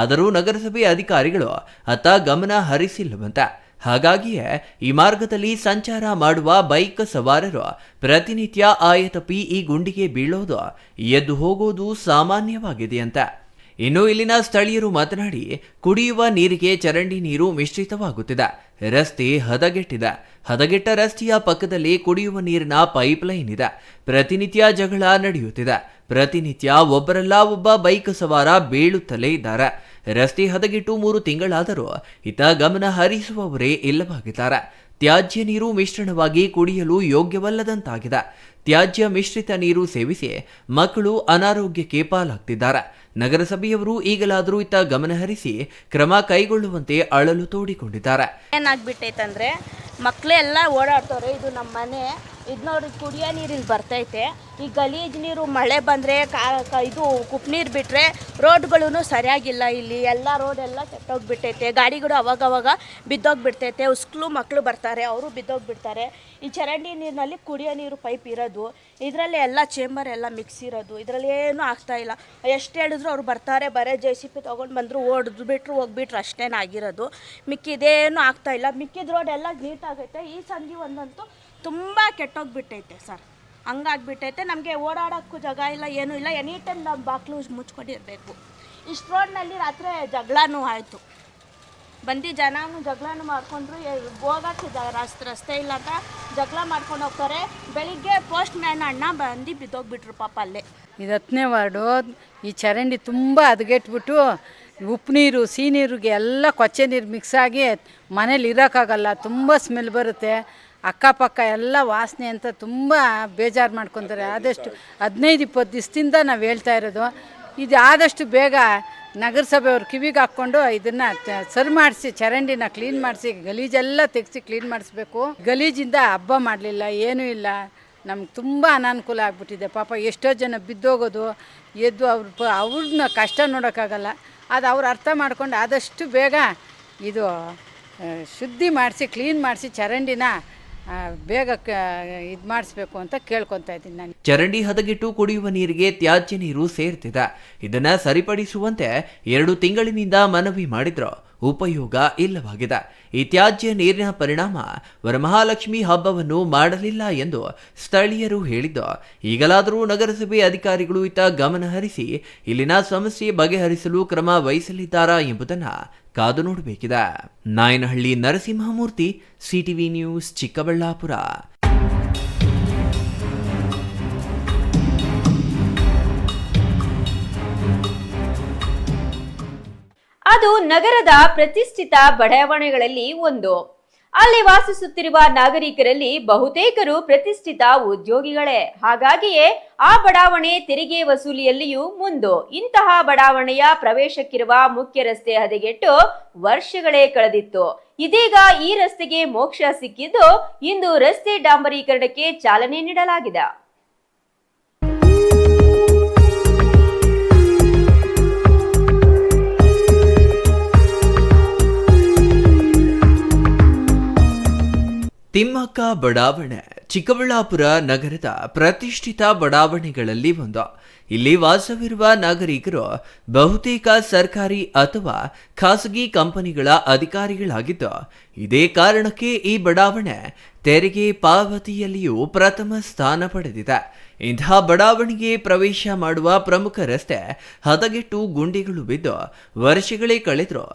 ಆದರೂ ನಗರಸಭೆ ಅಧಿಕಾರಿಗಳು ಅತ್ತ ಗಮನ ಹರಿಸಿಲ್ಲವಂತೆ. ಹಾಗಾಗಿಯೇ ಈ ಮಾರ್ಗದಲ್ಲಿ ಸಂಚಾರ ಮಾಡುವ ಬೈಕ್ ಸವಾರರು ಪ್ರತಿನಿತ್ಯ ಆಯತಪ್ಪಿ ಈ ಗುಂಡಿಗೆ ಬೀಳೋದು, ಎದ್ದು ಹೋಗೋದು ಸಾಮಾನ್ಯವಾಗಿದೆಯಂತೆ. ಇನ್ನು ಇಲ್ಲಿನ ಸ್ಥಳೀಯರು ಮಾತನಾಡಿ, ಕುಡಿಯುವ ನೀರಿಗೆ ಚರಂಡಿ ನೀರು ಮಿಶ್ರಿತವಾಗುತ್ತಿದೆ, ರಸ್ತೆ ಹದಗೆಟ್ಟಿದೆ, ಹದಗೆಟ್ಟ ರಸ್ತೆಯ ಪಕ್ಕದಲ್ಲಿ ಕುಡಿಯುವ ನೀರಿನ ಪೈಪ್ಲೈನ್ ಇದೆ, ಪ್ರತಿನಿತ್ಯ ಜಗಳ ನಡೆಯುತ್ತಿದೆ, ಪ್ರತಿನಿತ್ಯ ಒಬ್ಬರಲ್ಲ ಒಬ್ಬ ಬೈಕ್ ಸವಾರ ಬೀಳುತ್ತಲೇ ಇದ್ದಾರೆ, ರಸ್ತೆ ಹದಗೆಟ್ಟು 3 ತಿಂಗಳಾದರೂ ಇತ್ತ ಗಮನ ಹರಿಸುವವರೇ ಇಲ್ಲವಾಗಿದ್ದಾರೆ. ತ್ಯಾಜ್ಯ ನೀರು ಮಿಶ್ರಣವಾಗಿ ಕುಡಿಯಲು ಯೋಗ್ಯವಲ್ಲದಂತಾಗಿದೆ. ತ್ಯಾಜ್ಯ ಮಿಶ್ರಿತ ನೀರು ಸೇವಿಸಿ ಮಕ್ಕಳು ಅನಾರೋಗ್ಯಕ್ಕೆ ಪಾಲಾಗ್ತಿದ್ದಾರೆ. ನಗರಸಭೆಯವರು ಈಗಲಾದರೂ ಇತ್ತ ಗಮನಹರಿಸಿ ಕ್ರಮ ಕೈಗೊಳ್ಳುವಂತೆ ಅಳಲು ತೋಡಿಕೊಂಡಿದ್ದಾರೆ. ಏನಾಗ್ಬಿಟ್ಟೈತಂದ್ರೆ ಮಕ್ಕಳೆಲ್ಲ ಓಡಾಡ್ತವ್ರೆ. ಇದು ನಮ್ಮ ಮನೆ, ಇದು ನೋಡಿ ಕುಡಿಯೋ ನೀರು ಇಲ್ಲಿ ಬರ್ತೈತೆ. ಈ ಗಲೀಜು ನೀರು ಮಳೆ ಬಂದರೆ ಇದು ಕುಪ್ ನೀರು ಬಿಟ್ಟರೆ ರೋಡ್ಗಳೂ ಸರಿಯಾಗಿಲ್ಲ. ಇಲ್ಲಿ ಎಲ್ಲ ರೋಡ್ ಎಲ್ಲ ಕೆಟ್ಟೋಗ್ಬಿಟ್ಟೈತೆ. ಗಾಡಿಗಳು ಅವಾಗವಾಗ ಬಿದ್ದೋಗ್ಬಿಡ್ತೈತೆ. ಉಸ್ಕ್ಲು ಮಕ್ಕಳು ಬರ್ತಾರೆ, ಅವರು ಬಿದ್ದೋಗ್ಬಿಡ್ತಾರೆ. ಈ ಚರಂಡಿ ನೀರಿನಲ್ಲಿ ಕುಡಿಯೋ ನೀರು ಪೈಪ್ ಇರೋದು, ಇದರಲ್ಲಿ ಎಲ್ಲ ಚೇಂಬರ್ ಎಲ್ಲ ಮಿಕ್ಸ್ ಇರೋದು. ಇದರಲ್ಲಿ ಏನೂ ಆಗ್ತಾಯಿಲ್ಲ. ಎಷ್ಟು ಹೇಳಿದ್ರು ಅವ್ರು ಬರ್ತಾರೆ, ಬರೀ JCB ತೊಗೊಂಡು ಬಂದರು, ಓಡಿದ್ಬಿಟ್ರು, ಹೋಗ್ಬಿಟ್ರು, ಅಷ್ಟೇನಾಗಿರೋದು. ಮಿಕ್ಕಿದೇನೂ ಆಗ್ತಾಯಿಲ್ಲ. ಮಿಕ್ಕಿದ ರೋಡ್ ಎಲ್ಲ ನೀಟಾಗೈತೆ. ಈ ಸಂಧಿ ಒಂದಂತೂ ತುಂಬ ಕೆಟ್ಟೋಗ್ಬಿಟ್ಟೈತೆ ಸರ್. ಹಂಗಾಗ್ಬಿಟ್ಟೈತೆ. ನಮಗೆ ಓಡಾಡೋಕ್ಕೂ ಜಾಗ ಇಲ್ಲ, ಏನೂ ಇಲ್ಲ. ಎನಿ ಟೈಮ್ ನಾವು ಬಾಗಿಲು ಮುಚ್ಕೊಂಡಿರಬೇಕು. ಇಷ್ಟು ರೋಡ್ನಲ್ಲಿ ರಾತ್ರಿ ಜಗಳನೂ ಆಯಿತು. ಬಂದು ಜನನೂ ಜಗಳನೂ ಮಾಡಿಕೊಂಡ್ರು. ಹೋಗೋಕ್ಕೆ ರಸ್ತೆ ಇಲ್ಲ ಅಂತ ಜಗಳ ಮಾಡ್ಕೊಂಡು ಹೋಗ್ತಾರೆ. ಬೆಳಿಗ್ಗೆ ಪೋಸ್ಟ್ ಮ್ಯಾನ್ ಅಣ್ಣ ಬಂದು ಬಿದ್ದೋಗ್ಬಿಟ್ರು ಪಾಪ ಅಲ್ಲೇ. ಇದು 10ನೇ ವಾರ್ಡು. ಈ ಚರಂಡಿ ತುಂಬ ಹದಗೆಟ್ಬಿಟ್ಟು ಉಪ್ಪು ನೀರು ಸಿಹಿ ನೀರಿಗೆ ಎಲ್ಲ ಕೊಚ್ಚೆ ನೀರು ಮಿಕ್ಸ್ ಆಗಿ ಮನೇಲಿ ಇರೋಕ್ಕಾಗಲ್ಲ. ತುಂಬ ಸ್ಮೆಲ್ ಬರುತ್ತೆ. ಅಕ್ಕಪಕ್ಕ ಎಲ್ಲ ವಾಸನೆ ಅಂತ ತುಂಬ ಬೇಜಾರು ಮಾಡ್ಕೊತಾರೆ. ಆದಷ್ಟು 15-20 ದಿವಸದಿಂದ ನಾವು ಹೇಳ್ತಾ ಇರೋದು, ಇದು ಆದಷ್ಟು ಬೇಗ ನಗರಸಭೆಯವ್ರು ಕಿವಿಗೆ ಹಾಕ್ಕೊಂಡು ಇದನ್ನು ಸರಿ ಮಾಡಿಸಿ, ಚರಂಡಿನ ಕ್ಲೀನ್ ಮಾಡಿಸಿ, ಗಲೀಜೆಲ್ಲ ತೆಗೆಸಿ ಕ್ಲೀನ್ ಮಾಡಿಸ್ಬೇಕು. ಗಲೀಜಿಂದ ಹಬ್ಬ ಮಾಡಲಿಲ್ಲ, ಏನೂ ಇಲ್ಲ. ನಮ್ಗೆ ತುಂಬ ಅನಾನುಕೂಲ ಆಗಿಬಿಟ್ಟಿದೆ. ಪಾಪ ಎಷ್ಟೋ ಜನ ಬಿದ್ದೋಗೋದು, ಎದ್ದು ಅವ್ರನ್ನ ಕಷ್ಟ ನೋಡೋಕ್ಕಾಗಲ್ಲ. ಅದು ಅವ್ರು ಅರ್ಥ ಮಾಡ್ಕೊಂಡು ಆದಷ್ಟು ಬೇಗ ಇದು ಶುದ್ಧಿ ಮಾಡಿಸಿ, ಕ್ಲೀನ್ ಮಾಡಿಸಿ, ಚರಂಡಿನ ಬೇಗ ಇದು ಮಾಡಿಸ್ಬೇಕು ಅಂತ ಕೇಳ್ಕೊತಾ ಇದ್ದೀನಿ ನಾನು. ಚರಂಡಿ ಹದಗೆಟ್ಟು ಕುಡಿಯುವ ನೀರಿಗೆ ತ್ಯಾಜ್ಯ ನೀರು ಸೇರ್ತಿದೆ. ಇದನ್ನ ಸರಿಪಡಿಸುವಂತೆ 2 ತಿಂಗಳಿನಿಂದ ಮನವಿ ಮಾಡಿದ್ರು, ಉಪಯೋಗ ಇಲ್ಲವಾಗಿದೆ. ಈ ತ್ಯಾಜ್ಯ ನೀರಿನ ಪರಿಣಾಮ ವರಮಹಾಲಕ್ಷ್ಮಿ ಹಬ್ಬವನ್ನು ಮಾಡಲಿಲ್ಲ ಎಂದು ಸ್ಥಳೀಯರು ಹೇಳಿದ್ದು, ಈಗಲಾದರೂ ನಗರಸಭೆ ಅಧಿಕಾರಿಗಳು ಇತ್ತ ಗಮನ ಹರಿಸಿ ಇಲ್ಲಿನ ಸಮಸ್ಯೆ ಬಗೆಹರಿಸಲು ಕ್ರಮ ವಹಿಸಲಿದ್ದಾರಾ ಎಂಬುದನ್ನು ಕಾದು ನೋಡಬೇಕಿದೆ. Nayanahalli Narasimhamurthy, CTV news, Chikkaballapur. ಅದು ನಗರದ ಪ್ರತಿಷ್ಠಿತ ಬಡಾವಣೆಗಳಲ್ಲಿ ಒಂದು. ಅಲ್ಲಿ ವಾಸಿಸುತ್ತಿರುವ ನಾಗರಿಕರಲ್ಲಿ ಬಹುತೇಕರು ಪ್ರತಿಷ್ಠಿತ ಉದ್ಯೋಗಿಗಳೇ. ಹಾಗಾಗಿಯೇ ಆ ಬಡಾವಣೆ ತೆರಿಗೆ ವಸೂಲಿಯಲ್ಲಿಯೂ ಮುಂದು. ಇಂತಹ ಬಡಾವಣೆಯ ಪ್ರವೇಶಕ್ಕಿರುವ ಮುಖ್ಯ ರಸ್ತೆ ಹದಗೆಟ್ಟು ವರ್ಷಗಳೇ ಕಳೆದಿತ್ತು. ಇದೀಗ ಈ ರಸ್ತೆಗೆ ಮೋಕ್ಷ ಸಿಕ್ಕಿದ್ದು ಇಂದು ರಸ್ತೆ ಡಾಂಬರೀಕರಣಕ್ಕೆ ಚಾಲನೆ ನೀಡಲಾಗಿದೆ. ತಿಮ್ಮಕ್ಕ ಬಡಾವಣೆ ಚಿಕ್ಕಬಳ್ಳಾಪುರ ನಗರದ ಪ್ರತಿಷ್ಠಿತ ಬಡಾವಣೆಗಳಲ್ಲಿ ಒಂದು. ಇಲ್ಲಿ ವಾಸವಿರುವ ನಾಗರಿಕರು ಬಹುತೇಕ ಸರ್ಕಾರಿ ಅಥವಾ ಖಾಸಗಿ ಕಂಪನಿಗಳ ಅಧಿಕಾರಿಗಳಾಗಿದ್ದು, ಇದೇ ಕಾರಣಕ್ಕೆ ಈ ಬಡಾವಣೆ ತೆರಿಗೆ ಪಾವತಿಯಲ್ಲಿಯೂ ಪ್ರಥಮ ಸ್ಥಾನ ಪಡೆದಿದೆ. ಇಂತಹ ಬಡಾವಣೆಗೆ ಪ್ರವೇಶ ಮಾಡುವ ಪ್ರಮುಖ ರಸ್ತೆ ಹದಗೆಟ್ಟು ಗುಂಡಿಗಳು ಬಿದ್ದು ವರ್ಷಗಳೇ ಕಳೆದರೂ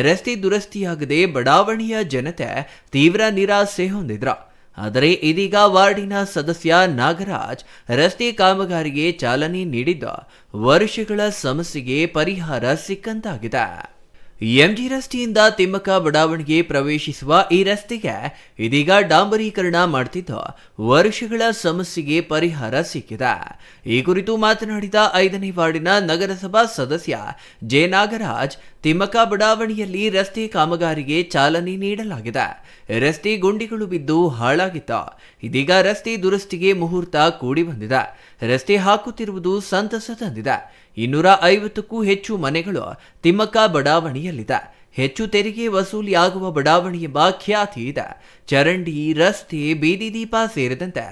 ರಸ್ತೆ ದುರಸ್ತಿಯಾಗದೆ ಬಡಾವಣೆಯ ಜನತೆ ತೀವ್ರ ನಿರಾಸೆ ಹೊಂದಿದ್ರು. ಆದರೆ ಇದೀಗ ವಾರ್ಡಿನ ಸದಸ್ಯ ನಾಗರಾಜ್ ರಸ್ತೆ ಕಾಮಗಾರಿಗೆ ಚಾಲನೆ ನೀಡಿದ್ದು ವರ್ಷಗಳ ಸಮಸ್ಯೆಗೆ ಪರಿಹಾರ ಸಿಕ್ಕಂತಾಗಿದೆ. ಎಂಜಿ ರಸ್ತೆಯಿಂದ ತಿಮ್ಮಕ್ಕ ಬಡಾವಣೆಗೆ ಪ್ರವೇಶಿಸುವ ಈ ರಸ್ತೆಗೆ ಇದೀಗ ಡಾಂಬರೀಕರಣ ಮಾಡುತ್ತಿದ್ದು ವರ್ಷಗಳ ಸಮಸ್ಯೆಗೆ ಪರಿಹಾರ ಸಿಕ್ಕಿದೆ. ಈ ಕುರಿತು ಮಾತನಾಡಿದ 5ನೇ ವಾರ್ಡಿನ ನಗರಸಭಾ ಸದಸ್ಯ ಜೆ ನಾಗರಾಜ್, ತಿಮ್ಮಕ್ಕ ಬಡಾವಣೆಯಲ್ಲಿ ರಸ್ತೆ ಕಾಮಗಾರಿಗೆ ಚಾಲನೆ ನೀಡಲಾಗಿದೆ. ರಸ್ತೆ ಗುಂಡಿಗಳು ಬಿದ್ದು ಹಾಳಾಗಿತ್ತು. ಇದೀಗ ರಸ್ತೆ ದುರಸ್ತಿಗೆ ಮುಹೂರ್ತ ಕೂಡಿ ಬಂದಿದೆ. ರಸ್ತೆ ಹಾಕುತ್ತಿರುವುದು ಸಂತಸ ತಂದಿದೆ. 250ಕ್ಕೂ ಹೆಚ್ಚು ಮನೆಗಳು ತಿಮ್ಮಕ್ಕ ಬಡಾವಣೆಯಲ್ಲಿದೆ. ಹೆಚ್ಚು ತೆರಿಗೆ ವಸೂಲಿಯಾಗುವ ಬಡಾವಣೆ ಎಂಬ ಖ್ಯಾತಿ ಇದೆ. ಚರಂಡಿ, ರಸ್ತೆ, ಬೀದಿ ದೀಪ ಸೇರಿದಂತೆ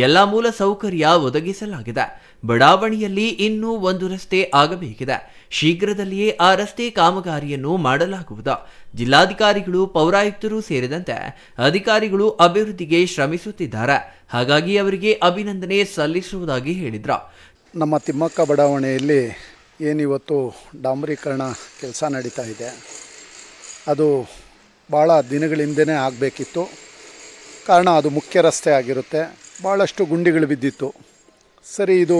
ಎಲ್ಲ ಮೂಲ ಸೌಕರ್ಯ ಒದಗಿಸಲಾಗಿದೆ. ಬಡಾವಣೆಯಲ್ಲಿ ಇನ್ನೂ ಒಂದು ರಸ್ತೆ ಆಗಬೇಕಿದೆ. ಶೀಘ್ರದಲ್ಲಿಯೇ ಆ ರಸ್ತೆ ಕಾಮಗಾರಿಯನ್ನು ಮಾಡಲಾಗುವುದು. ಜಿಲ್ಲಾಧಿಕಾರಿಗಳು, ಪೌರಾಯುಕ್ತರು ಸೇರಿದಂತೆ ಅಧಿಕಾರಿಗಳು ಅಭಿವೃದ್ಧಿಗೆ ಶ್ರಮಿಸುತ್ತಿದ್ದಾರೆ. ಹಾಗಾಗಿ ಅವರಿಗೆ ಅಭಿನಂದನೆ ಸಲ್ಲಿಸುವುದಾಗಿ ಹೇಳಿದರು. ನಮ್ಮ ತಿಮ್ಮಕ್ಕ ಬಡಾವಣೆಯಲ್ಲಿ ಏನಿವತ್ತು ಡಾಂಬರೀಕರಣ ಕೆಲಸ ನಡೀತಾ ಇದೆ, ಅದು ಭಾಳ ದಿನಗಳಿಂದನೇ ಆಗಬೇಕಿತ್ತು. ಕಾರಣ ಅದು ಮುಖ್ಯ ರಸ್ತೆ ಆಗಿರುತ್ತೆ. ಭಾಳಷ್ಟು ಗುಂಡಿಗಳು ಬಿದ್ದಿತ್ತು. ಸರಿ, ಇದು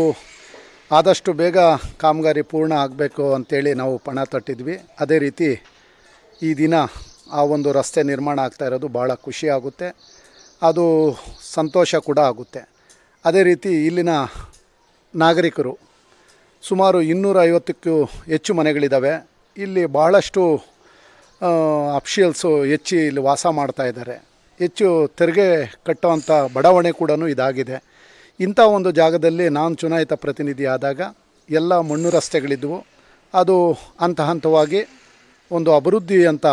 ಆದಷ್ಟು ಬೇಗ ಕಾಮಗಾರಿ ಪೂರ್ಣ ಆಗಬೇಕು ಅಂತೇಳಿ ನಾವು ಪಣ ತೊಟ್ಟಿದ್ವಿ. ಅದೇ ರೀತಿ ಈ ದಿನ ಆ ಒಂದು ರಸ್ತೆ ನಿರ್ಮಾಣ ಆಗ್ತಾ ಇರೋದು ಭಾಳ ಖುಷಿ ಆಗುತ್ತೆ, ಅದು ಸಂತೋಷ ಕೂಡ ಆಗುತ್ತೆ. ಅದೇ ರೀತಿ ಇಲ್ಲಿನ ನಾಗರಿಕರು ಸುಮಾರು 250ಕ್ಕೂ ಹೆಚ್ಚು ಮನೆಗಳಿದ್ದಾವೆ. ಇಲ್ಲಿ ಭಾಳಷ್ಟು ಅಫಿಷಿಯಲ್ಸು ಹೆಚ್ಚು ಇಲ್ಲಿ ವಾಸ ಮಾಡ್ತಾ ಇದ್ದಾರೆ. ಹೆಚ್ಚು ತೆರಿಗೆ ಕಟ್ಟುವಂಥ ಬಡಾವಣೆ ಕೂಡ ಇದಾಗಿದೆ. ಇಂಥ ಒಂದು ಜಾಗದಲ್ಲಿ ನಾನು ಚುನಾಯಿತ ಪ್ರತಿನಿಧಿ ಆದಾಗ ಎಲ್ಲ ಮಣ್ಣು ರಸ್ತೆಗಳಿದ್ದವು. ಅದು ಹಂತ ಹಂತವಾಗಿ ಒಂದು ಅಭಿವೃದ್ಧಿ ಅಂತ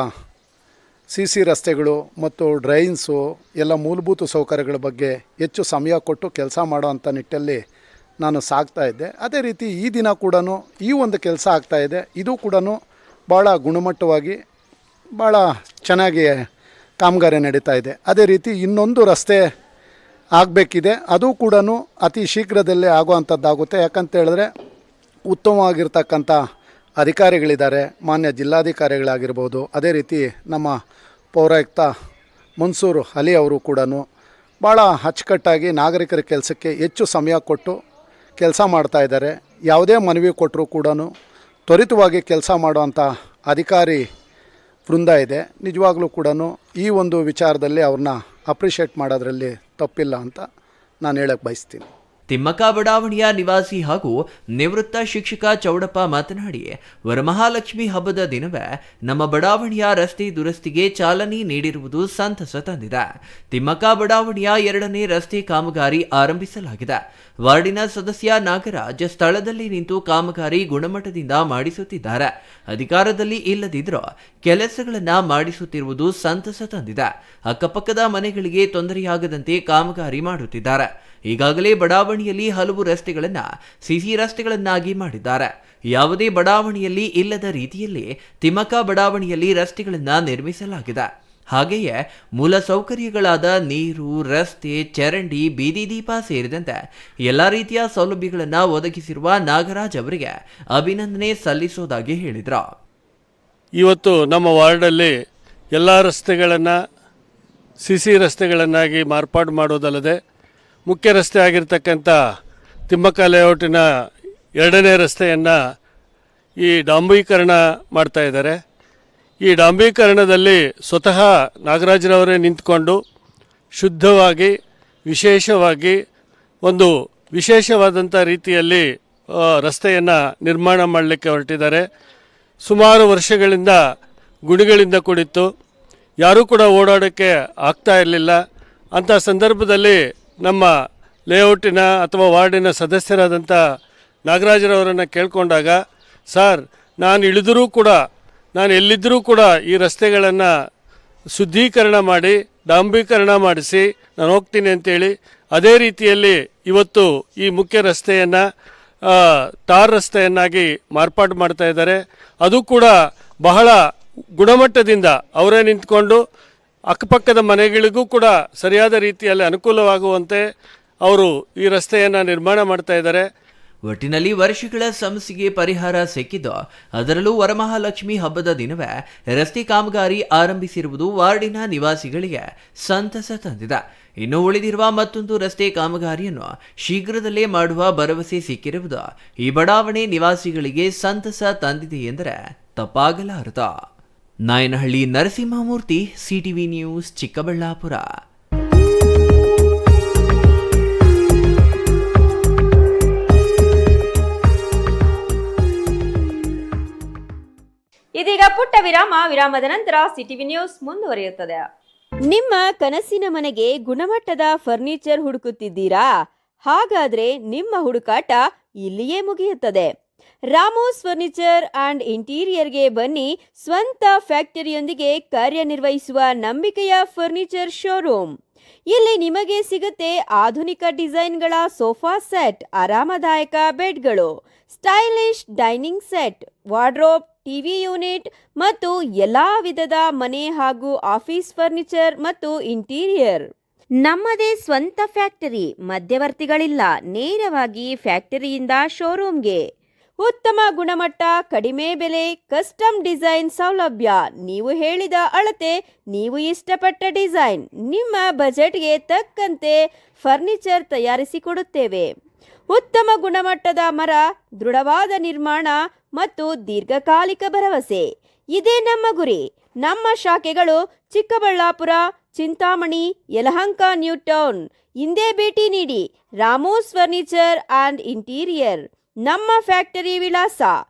CC ರಸ್ತೆಗಳು ಮತ್ತು ಡ್ರೈನ್ಸು ಎಲ್ಲ ಮೂಲಭೂತ ಸೌಕರ್ಯಗಳ ಬಗ್ಗೆ ಹೆಚ್ಚು ಸಮಯ ಕೊಟ್ಟು ಕೆಲಸ ಮಾಡೋ ಅಂಥ ನಿಟ್ಟಲ್ಲಿ ನಾನು ಸಾಗ್ತಾ ಇದ್ದೆ. ಅದೇ ರೀತಿ ಈ ದಿನ ಕೂಡ ಈ ಒಂದು ಕೆಲಸ ಆಗ್ತಾಯಿದೆ. ಇದು ಕೂಡ ಭಾಳ ಗುಣಮಟ್ಟವಾಗಿ ಭಾಳ ಚೆನ್ನಾಗಿ ಕಾಮಗಾರಿ ನಡೀತಾ ಇದೆ. ಅದೇ ರೀತಿ ಇನ್ನೊಂದು ರಸ್ತೆ ಆಗಬೇಕಿದೆ, ಅದು ಕೂಡ ಅತಿ ಶೀಘ್ರದಲ್ಲೇ ಆಗುವಂಥದ್ದಾಗುತ್ತೆ. ಯಾಕಂತ ಹೇಳಿದ್ರೆ ಉತ್ತಮವಾಗಿರ್ತಕ್ಕಂಥ ಅಧಿಕಾರಿಗಳಿದ್ದಾರೆ, ಮಾನ್ಯ ಜಿಲ್ಲಾಧಿಕಾರಿಗಳಾಗಿರ್ಬೋದು, ಅದೇ ರೀತಿ ನಮ್ಮ ಪೌರಾಯುಕ್ತ ಮನ್ಸೂರ್ ಅಲಿ ಅವರು ಕೂಡ ಭಾಳ ಅಚ್ಚುಕಟ್ಟಾಗಿ ನಾಗರಿಕರ ಕೆಲಸಕ್ಕೆ ಹೆಚ್ಚು ಸಮಯ ಕೊಟ್ಟು ಕೆಲಸ ಮಾಡ್ತಾಯಿದ್ದಾರೆ. ಯಾವುದೇ ಮನವಿ ಕೊಟ್ಟರೂ ಕೂಡ ತ್ವರಿತವಾಗಿ ಕೆಲಸ ಮಾಡುವಂಥ ಅಧಿಕಾರಿ ವೃಂದ ಇದೆ. ನಿಜವಾಗ್ಲೂ ಕೂಡ ಈ ಒಂದು ವಿಚಾರದಲ್ಲಿ ಅವ್ರನ್ನ ಅಪ್ರಿಷಿಯೇಟ್ ಮಾಡೋದ್ರಲ್ಲಿ ತಪ್ಪಿಲ್ಲ ಅಂತ ನಾನು ಹೇಳಕ್ಕೆ ಬಯಸ್ತೀನಿ. ತಿಮ್ಮಕ್ಕ ಬಡಾವಣೆಯ ನಿವಾಸಿ ಹಾಗೂ ನಿವೃತ್ತ ಶಿಕ್ಷಕ ಚೌಡಪ್ಪ ಮಾತನಾಡಿ, ವರಮಹಾಲಕ್ಷ್ಮಿ ಹಬ್ಬದ ದಿನವೇ ನಮ್ಮ ಬಡಾವಣೆಯ ರಸ್ತೆ ದುರಸ್ತಿಗೆ ಚಾಲನೆ ನೀಡಿರುವುದು ಸಂತಸ ತಂದಿದೆ. ತಿಮ್ಮಕ್ಕ ಬಡಾವಣೆಯ 2ನೇ ರಸ್ತೆ ಕಾಮಗಾರಿ ಆರಂಭಿಸಲಾಗಿದೆ. ವಾರ್ಡಿನ ಸದಸ್ಯ ನಾಗರಾಜ್ ಸ್ಥಳದಲ್ಲಿ ನಿಂತು ಕಾಮಗಾರಿ ಗುಣಮಟ್ಟದಿಂದ ಮಾಡಿಸುತ್ತಿದ್ದಾರೆ. ಅಧಿಕಾರದಲ್ಲಿ ಇಲ್ಲದಿದ್ದರೂ ಕೆಲಸಗಳನ್ನ ಮಾಡಿಸುತ್ತಿರುವುದು ಸಂತಸ ತಂದಿದೆ. ಅಕ್ಕಪಕ್ಕದ ಮನೆಗಳಿಗೆ ತೊಂದರೆಯಾಗದಂತೆ ಕಾಮಗಾರಿ ಮಾಡುತ್ತಿದ್ದಾರೆ. ಈಗಾಗಲೇ ಬಡಾವಣೆಯಲ್ಲಿ ಹಲವು ರಸ್ತೆಗಳನ್ನು CC ರಸ್ತೆಗಳನ್ನಾಗಿ ಮಾಡಿದ್ದಾರೆ. ಯಾವುದೇ ಬಡಾವಣೆಯಲ್ಲಿ ಇಲ್ಲದ ರೀತಿಯಲ್ಲಿ ತಿಮ್ಮಕ್ಕ ಬಡಾವಣೆಯಲ್ಲಿ ರಸ್ತೆಗಳನ್ನು ನಿರ್ಮಿಸಲಾಗಿದೆ. ಹಾಗೆಯೇ ಮೂಲ ಸೌಕರ್ಯಗಳಾದ ನೀರು, ರಸ್ತೆ, ಚರಂಡಿ, ಬೀದಿ ದೀಪ ಸೇರಿದಂತೆ ಎಲ್ಲ ರೀತಿಯ ಸೌಲಭ್ಯಗಳನ್ನು ಒದಗಿಸಿರುವ ನಾಗರಾಜ್ ಅವರಿಗೆ ಅಭಿನಂದನೆ ಸಲ್ಲಿಸುವುದಾಗಿ ಹೇಳಿದರು. ಇವತ್ತು ನಮ್ಮ ವಾರ್ಡಲ್ಲಿ ಎಲ್ಲ ರಸ್ತೆಗಳನ್ನು CC ರಸ್ತೆಗಳನ್ನಾಗಿ ಮಾರ್ಪಾಡು ಮಾಡೋದಲ್ಲದೆ ಮುಖ್ಯ ರಸ್ತೆ ಆಗಿರ್ತಕ್ಕಂಥ ತಿಮ್ಮಕ್ಕ ಲೇಔಟಿನ 2ನೇ ರಸ್ತೆಯನ್ನು ಈ ಡಾಂಬರೀಕರಣ ಮಾಡ್ತಾ ಇದ್ದಾರೆ. ಈ ಡಾಂಬರೀಕರಣದಲ್ಲಿ ಸ್ವತಃ ನಾಗರಾಜರವರೇ ನಿಂತ್ಕೊಂಡು ಶುದ್ಧವಾಗಿ ವಿಶೇಷವಾಗಿ ಒಂದು ವಿಶೇಷವಾದಂಥ ರೀತಿಯಲ್ಲಿ ರಸ್ತೆಯನ್ನು ನಿರ್ಮಾಣ ಮಾಡಲಿಕ್ಕೆ ಹೊರಟಿದ್ದಾರೆ. ಸುಮಾರು ವರ್ಷಗಳಿಂದ ಗುಣಿಗಳಿಂದ ಕೂಡಿತ್ತು, ಯಾರೂ ಕೂಡ ಓಡಾಡೋಕ್ಕೆ ಆಗ್ತಾ ಇರಲಿಲ್ಲ. ಅಂಥ ಸಂದರ್ಭದಲ್ಲಿ ನಮ್ಮ ಲೇಔಟಿನ ಅಥವಾ ವಾರ್ಡಿನ ಸದಸ್ಯರಾದಂಥ ನಾಗರಾಜರವರನ್ನು ಕೇಳಿಕೊಂಡಾಗ, ಸರ್ ನಾನು ಎಲ್ಲಿದ್ದರೂ ಕೂಡ ಈ ರಸ್ತೆಗಳನ್ನು ಶುದ್ಧೀಕರಣ ಮಾಡಿ ಡಾಂಬರೀಕರಣ ಮಾಡಿಸಿ ನಾನು ಹೋಗ್ತೀನಿ ಅಂತೇಳಿ, ಅದೇ ರೀತಿಯಲ್ಲಿ ಇವತ್ತು ಈ ಮುಖ್ಯ ರಸ್ತೆಯನ್ನು ಟಾರ್ ರಸ್ತೆಯನ್ನಾಗಿ ಮಾರ್ಪಾಡು ಮಾಡ್ತಾ ಇದ್ದಾರೆ. ಅದು ಕೂಡ ಬಹಳ ಗುಣಮಟ್ಟದಿಂದ ಅವರೇ ನಿಂತ್ಕೊಂಡು ಅಕ್ಕಪಕ್ಕದ ಮನೆಗಳಿಗೂ ಕೂಡ ಸರಿಯಾದ ರೀತಿಯಲ್ಲಿ ಅನುಕೂಲವಾಗುವಂತೆ ಅವರು ಈ ರಸ್ತೆಯನ್ನು ನಿರ್ಮಾಣ ಮಾಡ್ತಾ ಇದ್ದಾರೆ. ಒಟ್ಟಿನಲ್ಲಿ ವರ್ಷಗಳ ಸಮಸ್ಯೆಗೆ ಪರಿಹಾರ ಸಿಕ್ಕಿದ್ದು, ಅದರಲ್ಲೂ ವರಮಹಾಲಕ್ಷ್ಮಿ ಹಬ್ಬದ ದಿನವೇ ರಸ್ತೆ ಕಾಮಗಾರಿ ಆರಂಭಿಸಿರುವುದು ವಾರ್ಡಿನ ನಿವಾಸಿಗಳಿಗೆ ಸಂತಸ ತಂದಿದೆ. ಇನ್ನು ಉಳಿದಿರುವ ಮತ್ತೊಂದು ರಸ್ತೆ ಕಾಮಗಾರಿಯನ್ನು ಶೀಘ್ರದಲ್ಲೇ ಮಾಡುವ ಭರವಸೆ ಸಿಕ್ಕಿರುವುದು ಈ ಬಡಾವಣೆ ನಿವಾಸಿಗಳಿಗೆ ಸಂತಸ ತಂದಿದೆ ಎಂದರೆ ತಪ್ಪಾಗಲಾರದು. Nayanahalli Narasimhamurthy, CTV news, Chikkaballapur. ಇದೀಗ ಪುಟ್ಟ ವಿರಾಮದ ನಂತರ CTV ನ್ಯೂಸ್ ಮುಂದುವರಿಯುತ್ತದೆ. ನಿಮ್ಮ ಕನಸಿನ ಮನೆಗೆ ಗುಣಮಟ್ಟದ ಫರ್ನಿಚರ್ ಹುಡುಕುತ್ತಿದ್ದೀರಾ? ಹಾಗಾದ್ರೆ ನಿಮ್ಮ ಹುಡುಕಾಟ ಇಲ್ಲಿಯೇ ಮುಗಿಯುತ್ತದೆ. ರಾಮೋಸ್ ಫರ್ನಿಚರ್ ಅಂಡ್ ಇಂಟೀರಿಯರ್ಗೆ ಬನ್ನಿ. ಸ್ವಂತ ಫ್ಯಾಕ್ಟರಿಯೊಂದಿಗೆ ಕಾರ್ಯನಿರ್ವಹಿಸುವ ನಂಬಿಕೆಯ ಫರ್ನಿಚರ್ ಶೋರೂಮ್. ಇಲ್ಲಿ ನಿಮಗೆ ಸಿಗುತ್ತೆ ಆಧುನಿಕ ಡಿಸೈನ್ಗಳ ಸೋಫಾ ಸೆಟ್, ಆರಾಮದಾಯಕ ಬೆಡ್ಗಳು, stylish dining set, wardrobe, TV unit ಮತ್ತು ಎಲ್ಲಾ ವಿಧದ ಮನೆ ಹಾಗೂ ಆಫೀಸ್ ಫರ್ನಿಚರ್ ಮತ್ತು ಇಂಟೀರಿಯರ್. ನಮ್ಮದೇ ಸ್ವಂತ ಫ್ಯಾಕ್ಟರಿ, ಮಧ್ಯವರ್ತಿಗಳಿಲ್ಲ. ನೇರವಾಗಿ ಫ್ಯಾಕ್ಟರಿಯಿಂದ ಶೋರೂಮ್ಗೆ. ಉತ್ತಮ ಗುಣಮಟ್ಟ, ಕಡಿಮೆ ಬೆಲೆ, ಕಸ್ಟಮ್ ಡಿಸೈನ್ ಸೌಲಭ್ಯ. ನೀವು ಹೇಳಿದ ಅಳತೆ, ನೀವು ಇಷ್ಟಪಟ್ಟ ಡಿಸೈನ್, ನಿಮ್ಮ ಬಜೆಟ್ಗೆ ತಕ್ಕಂತೆ ಫರ್ನಿಚರ್ ತಯಾರಿಸಿಕೊಡುತ್ತೇವೆ. ಉತ್ತಮ ಗುಣಮಟ್ಟದ ಮರ, ದೃಢವಾದ ನಿರ್ಮಾಣ ಮತ್ತು ದೀರ್ಘಕಾಲಿಕ ಭರವಸೆ ಇದೇ ನಮ್ಮ ಗುರಿ. ನಮ್ಮ ಶಾಖೆಗಳು ಚಿಕ್ಕಬಳ್ಳಾಪುರ, ಚಿಂತಾಮಣಿ, ಯಲಹಂಕ, ನ್ಯೂ ಟೌನ್. ಹಿಂದೆ ಭೇಟಿ ನೀಡಿ. ರಾಮೋಸ್ ಫರ್ನಿಚರ್ ಆ್ಯಂಡ್ ಇಂಟೀರಿಯರ್. ನಮ್ಮ ಫ್ಯಾಕ್ಟರಿ ವಿಳಾಸ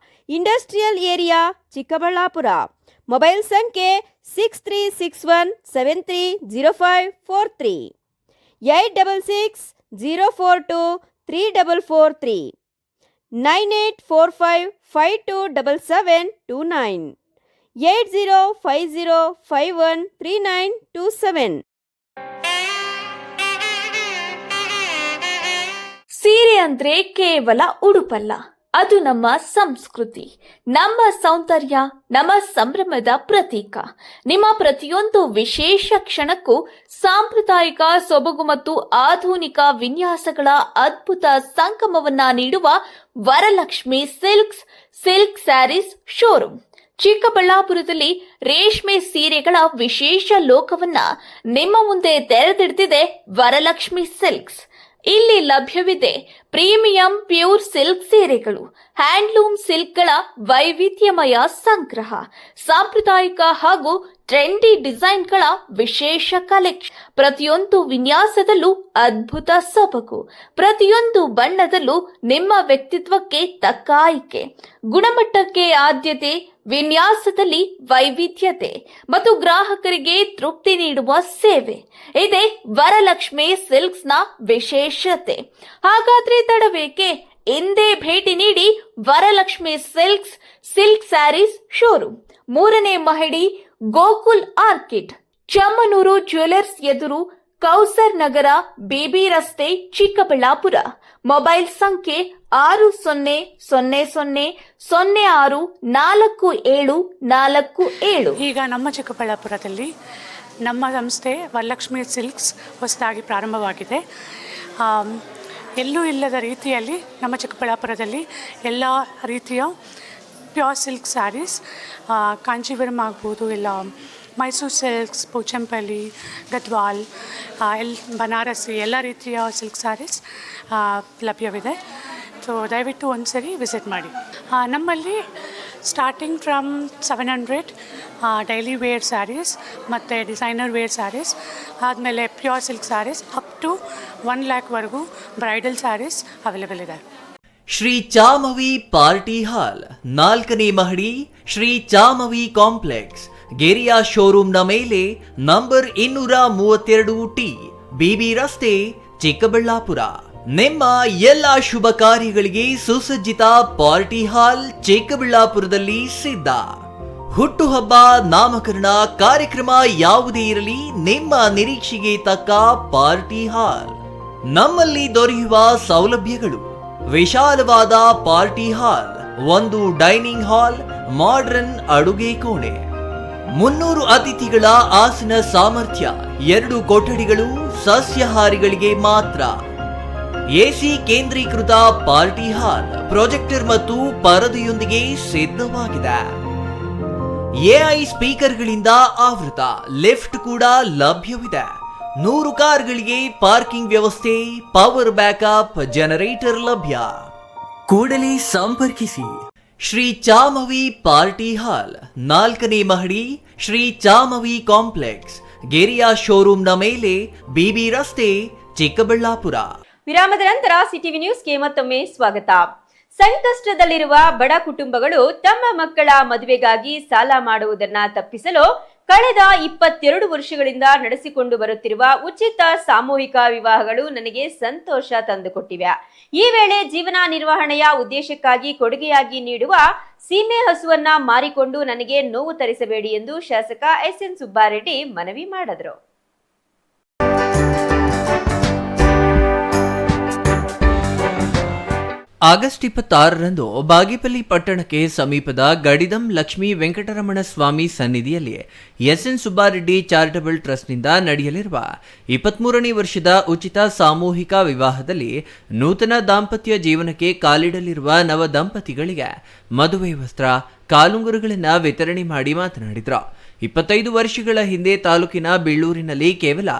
ಇಂಡಸ್ಟ್ರಿಯಲ್ ಏರಿಯಾ, ಚಿಕ್ಕಬಳ್ಳಾಪುರ. ಮೊಬೈಲ್ ಸಂಖ್ಯೆ 6361730543, 8660423443, 9845527729, 8050513927. ಸೀರೆ ಅಂದ್ರೆ ಕೇವಲ ಉಡುಪಲ್ಲ, ಅದು ನಮ್ಮ ಸಂಸ್ಕೃತಿ, ನಮ್ಮ ಸೌಂದರ್ಯ, ನಮ್ಮ ಸಂಭ್ರಮದ ಪ್ರತೀಕ. ನಿಮ್ಮ ಪ್ರತಿಯೊಂದು ವಿಶೇಷ ಕ್ಷಣಕ್ಕೂ ಸಾಂಪ್ರದಾಯಿಕ ಸೊಬಗು ಮತ್ತು ಆಧುನಿಕ ವಿನ್ಯಾಸಗಳ ಅದ್ಭುತ ಸಂಗಮವನ್ನ ನೀಡುವ ವರಲಕ್ಷ್ಮಿ ಸಿಲ್ಕ್ ಸ್ಯಾರೀಸ್ ಶೋರೂಮ್ ಚಿಕ್ಕಬಳ್ಳಾಪುರದಲ್ಲಿ ರೇಷ್ಮೆ ಸೀರೆಗಳ ವಿಶೇಷ ಲೋಕವನ್ನ ನಿಮ್ಮ ಮುಂದೆ ತೆರೆದಿಡ್ತಿದೆ ವರಲಕ್ಷ್ಮಿ ಸಿಲ್ಕ್ಸ್. ಇಲ್ಲಿ ಲಭ್ಯವಿದೆ ಪ್ರೀಮಿಯಂ ಪ್ಯೂರ್ ಸಿಲ್ಕ್ ಸೀರೆಗಳು, ಹ್ಯಾಂಡ್ಲೂಮ್ ಸಿಲ್ಕ್ಗಳ ವೈವಿಧ್ಯಮಯ ಸಂಗ್ರಹ, ಸಾಂಪ್ರದಾಯಿಕ ಹಾಗೂ ಟ್ರೆಂಡಿ ಡಿಸೈನ್ಗಳ ವಿಶೇಷ ಕಲೆಕ್ಷನ್. ಪ್ರತಿಯೊಂದು ವಿನ್ಯಾಸದಲ್ಲೂ ಅದ್ಭುತ ಸೊಬಗು, ಪ್ರತಿಯೊಂದು ಬಣ್ಣದಲ್ಲೂ ನಿಮ್ಮ ವ್ಯಕ್ತಿತ್ವಕ್ಕೆ ತಕ್ಕ ಆಯ್ಕೆ, ಗುಣಮಟ್ಟಕ್ಕೆ ಆದ್ಯತೆ, ವಿನ್ಯಾಸದಲ್ಲಿ ವೈವಿಧ್ಯತೆ ಮತ್ತು ಗ್ರಾಹಕರಿಗೆ ತೃಪ್ತಿ ನೀಡುವ ಸೇವೆ ಇದೆ ವರಲಕ್ಷ್ಮಿ ಸಿಲ್ಕ್ಸ್ನ ವಿಶೇಷತೆ. ಹಾಗಾದ್ರೆ ತಡಬೇಕೆ? ಇಂದೇ ಭೇಟಿ ನೀಡಿ ವರಲಕ್ಷ್ಮಿ ಸಿಲ್ಕ್ ಸ್ಯಾರೀಸ್ ಶೋರೂಮ್, 3ನೇ ಮಹಡಿ, ಗೋಕುಲ್ ಆರ್ಕಿಡ್, ಚಮ್ಮನೂರು ಜ್ಯುವೆಲರ್ಸ್ ಎದುರು, ಕೌಸರ್ ನಗರ, ಬಿಬಿ ರಸ್ತೆ, ಚಿಕ್ಕಬಳ್ಳಾಪುರ. ಮೊಬೈಲ್ ಸಂಖ್ಯೆ 6000064747. ಈಗ ನಮ್ಮ ಚಿಕ್ಕಬಳ್ಳಾಪುರದಲ್ಲಿ ನಮ್ಮ ಸಂಸ್ಥೆ ವರಲಕ್ಷ್ಮಿ ಸಿಲ್ಕ್ಸ್ ಹೊಸದಾಗಿ ಪ್ರಾರಂಭವಾಗಿದೆ. ಎಲ್ಲೂ ಇಲ್ಲದ ರೀತಿಯಲ್ಲಿ ನಮ್ಮ ಚಿಕ್ಕಬಳ್ಳಾಪುರದಲ್ಲಿ ಎಲ್ಲ ರೀತಿಯ ಪ್ಯೂರ್ ಸಿಲ್ಕ್ ಸ್ಯಾರೀಸ್, ಕಾಂಚೀವರಂ ಆಗ್ಬೋದು, ಇಲ್ಲ ಮೈಸೂರು ಸಿಲ್ಕ್ಸ್, ಪೋಚಂಪಲ್ಲಿ, ಗದ್ವಾಲ್, ಬನಾರಸಿ ಎಲ್ಲ ರೀತಿಯ ಸಿಲ್ಕ್ ಸ್ಯಾರೀಸ್ ಲಭ್ಯವಿದೆ. ಸೊ ದಯವಿಟ್ಟು ಒಂದು ಸರಿ ವಿಸಿಟ್ ಮಾಡಿ. ನಮ್ಮಲ್ಲಿ starting from 700 daily wear saris ಮತ್ತು ಡಿಸೈನರ್ ವೇರ್ ಸ್ಯಾರೀಸ್, ಆದಮೇಲೆ pure silk saris up to 1 lakhವರೆಗೂ ಬ್ರೈಡಲ್ ಸ್ಯಾರೀಸ್ ಅವೈಲೇಬಲ್ ಇದೆ. ಶ್ರೀ ಚಾಮವಿ ಪಾರ್ಟಿ ಹಾಲ್, 4ನೇ ಮಹಡಿ, ಶ್ರೀ ಚಾಮವಿ ಕಾಂಪ್ಲೆಕ್ಸ್, ಗೆರಿಯಾ ಶೋರೂಮ್ನ ಮೇಲೆ, ನಂಬರ್ 232T, ಬಿಬಿ ರಸ್ತೆ, ಚಿಕ್ಕಬಳ್ಳಾಪುರ. ನಿಮ್ಮ ಎಲ್ಲ ಶುಭ ಕಾರ್ಯಗಳಿಗೆ ಸುಸಜ್ಜಿತ ಪಾರ್ಟಿ ಹಾಲ್ ಚಿಕ್ಕಬಳ್ಳಾಪುರದಲ್ಲಿ ಸಿದ್ಧ. ಹುಟ್ಟುಹಬ್ಬ, ನಾಮಕರಣ, ಕಾರ್ಯಕ್ರಮ ಯಾವುದೇ ಇರಲಿ, ನಿಮ್ಮ ನಿರೀಕ್ಷೆಗೆ ತಕ್ಕ ಪಾರ್ಟಿ ಹಾಲ್. ನಮ್ಮಲ್ಲಿ ದೊರೆಯುವ ಸೌಲಭ್ಯಗಳು: ವಿಶಾಲವಾದ party hall, 1 dining hall, modern ಅಡುಗೆ ಕೋಣೆ, 300 ಅತಿಥಿಗಳ ಆಸನ ಸಾಮರ್ಥ್ಯ, 2 ಕೊಠಡಿಗಳು ಸಸ್ಯಾಹಾರಿಗಳಿಗೆ ಮಾತ್ರ, ಎಸಿ ಕೇಂದ್ರೀಕೃತ ಪಾರ್ಟಿ ಹಾಲ್, ಪ್ರೊಜೆಕ್ಟರ್ ಮತ್ತು ಪರದೆಯೊಂದಿಗೆ ಸಿದ್ಧವಾಗಿದೆ. ಎಐ ಸ್ಪೀಕರ್ಗಳಿಂದ ಆವೃತ ಲಿಫ್ಟ್ ಕೂಡ ಲಭ್ಯವಿದೆ. 100 ಕಾರ್ಗಳಿಗೆ ಪಾರ್ಕಿಂಗ್ ವ್ಯವಸ್ಥೆ, ಪವರ್ ಬ್ಯಾಕಪ್ ಜನರೇಟರ್ ಲಭ್ಯ. ಕೂಡಲೇ ಸಂಪರ್ಕಿಸಿ. ಶ್ರೀ ಚಾಮವಿ ಪಾರ್ಟಿ ಹಾಲ್, 4ನೇ ಮಹಡಿ, ಶ್ರೀ ಚಾಮವಿ ಕಾಂಪ್ಲೆಕ್ಸ್, ಗೆರಿಯಾ ಶೋರೂಮ್ನ ಮೇಲೆ, ಬಿಬಿ ರಸ್ತೆ, ಚಿಕ್ಕಬಳ್ಳಾಪುರ. ವಿರಾಮದ ನಂತರ ಸಿಟಿವಿ ನ್ಯೂಸ್ಗೆ ಮತ್ತೊಮ್ಮೆ ಸ್ವಾಗತ. ಸಂಕಷ್ಟದಲ್ಲಿರುವ ಬಡ ಕುಟುಂಬಗಳು ತಮ್ಮ ಮಕ್ಕಳ ಮದುವೆಗಾಗಿ ಸಾಲ ಮಾಡುವುದನ್ನ ತಪ್ಪಿಸಲು ಕಳೆದ 22 ವರ್ಷಗಳಿಂದ ನಡೆಸಿಕೊಂಡು ಬರುತ್ತಿರುವ ಉಚಿತ ಸಾಮೂಹಿಕ ವಿವಾಹಗಳು ನನಗೆ ಸಂತೋಷ ತಂದುಕೊಟ್ಟಿವೆ. ಈ ವೇಳೆ ಜೀವನ ನಿರ್ವಹಣೆಯ ಉದ್ದೇಶಕ್ಕಾಗಿ ಕೊಡುಗೆಯಾಗಿ ನೀಡುವ ಸೀಮೆ ಹಸುವನ್ನ ಮಾರಿಕೊಂಡು ನನಗೆ ನೋವು ತರಿಸಬೇಡಿ ಎಂದು ಶಾಸಕ ಎಸ್ಎನ್ ಸುಬ್ಬಾರೆಡ್ಡಿ ಮನವಿ ಮಾಡಿದರು. ಆಗಸ್ಟ್ 26ರಂದು ಬಾಗೇಪಲ್ಲಿ ಪಟ್ಟಣಕ್ಕೆ ಸಮೀಪದ ಗಡಿದಂ ಲಕ್ಷ್ಮೀ ವೆಂಕಟರಮಣ ಸ್ವಾಮಿ ಸನ್ನಿಧಿಯಲ್ಲಿ ಎಸ್ಎನ್ ಸುಬ್ಬಾರೆಡ್ಡಿ ಚಾರಿಟಬಲ್ ಟ್ರಸ್ಟ್ನಿಂದ ನಡೆಯಲಿರುವ 23ನೇ ವರ್ಷದ ಉಚಿತ ಸಾಮೂಹಿಕ ವಿವಾಹದಲ್ಲಿ ನೂತನ ದಾಂಪತ್ಯ ಜೀವನಕ್ಕೆ ಕಾಲಿಡಲಿರುವ ನವ ದಂಪತಿಗಳಿಗೆ ಮದುವೆ ವಸ್ತ್ರ, ಕಾಲುಂಗುರುಗಳನ್ನು ವಿತರಣೆ ಮಾಡಿ ಮಾತನಾಡಿದರು. 25 ವರ್ಷಗಳ ಹಿಂದೆ ತಾಲೂಕಿನ ಬೀಳೂರಿನಲ್ಲಿ ಕೇವಲ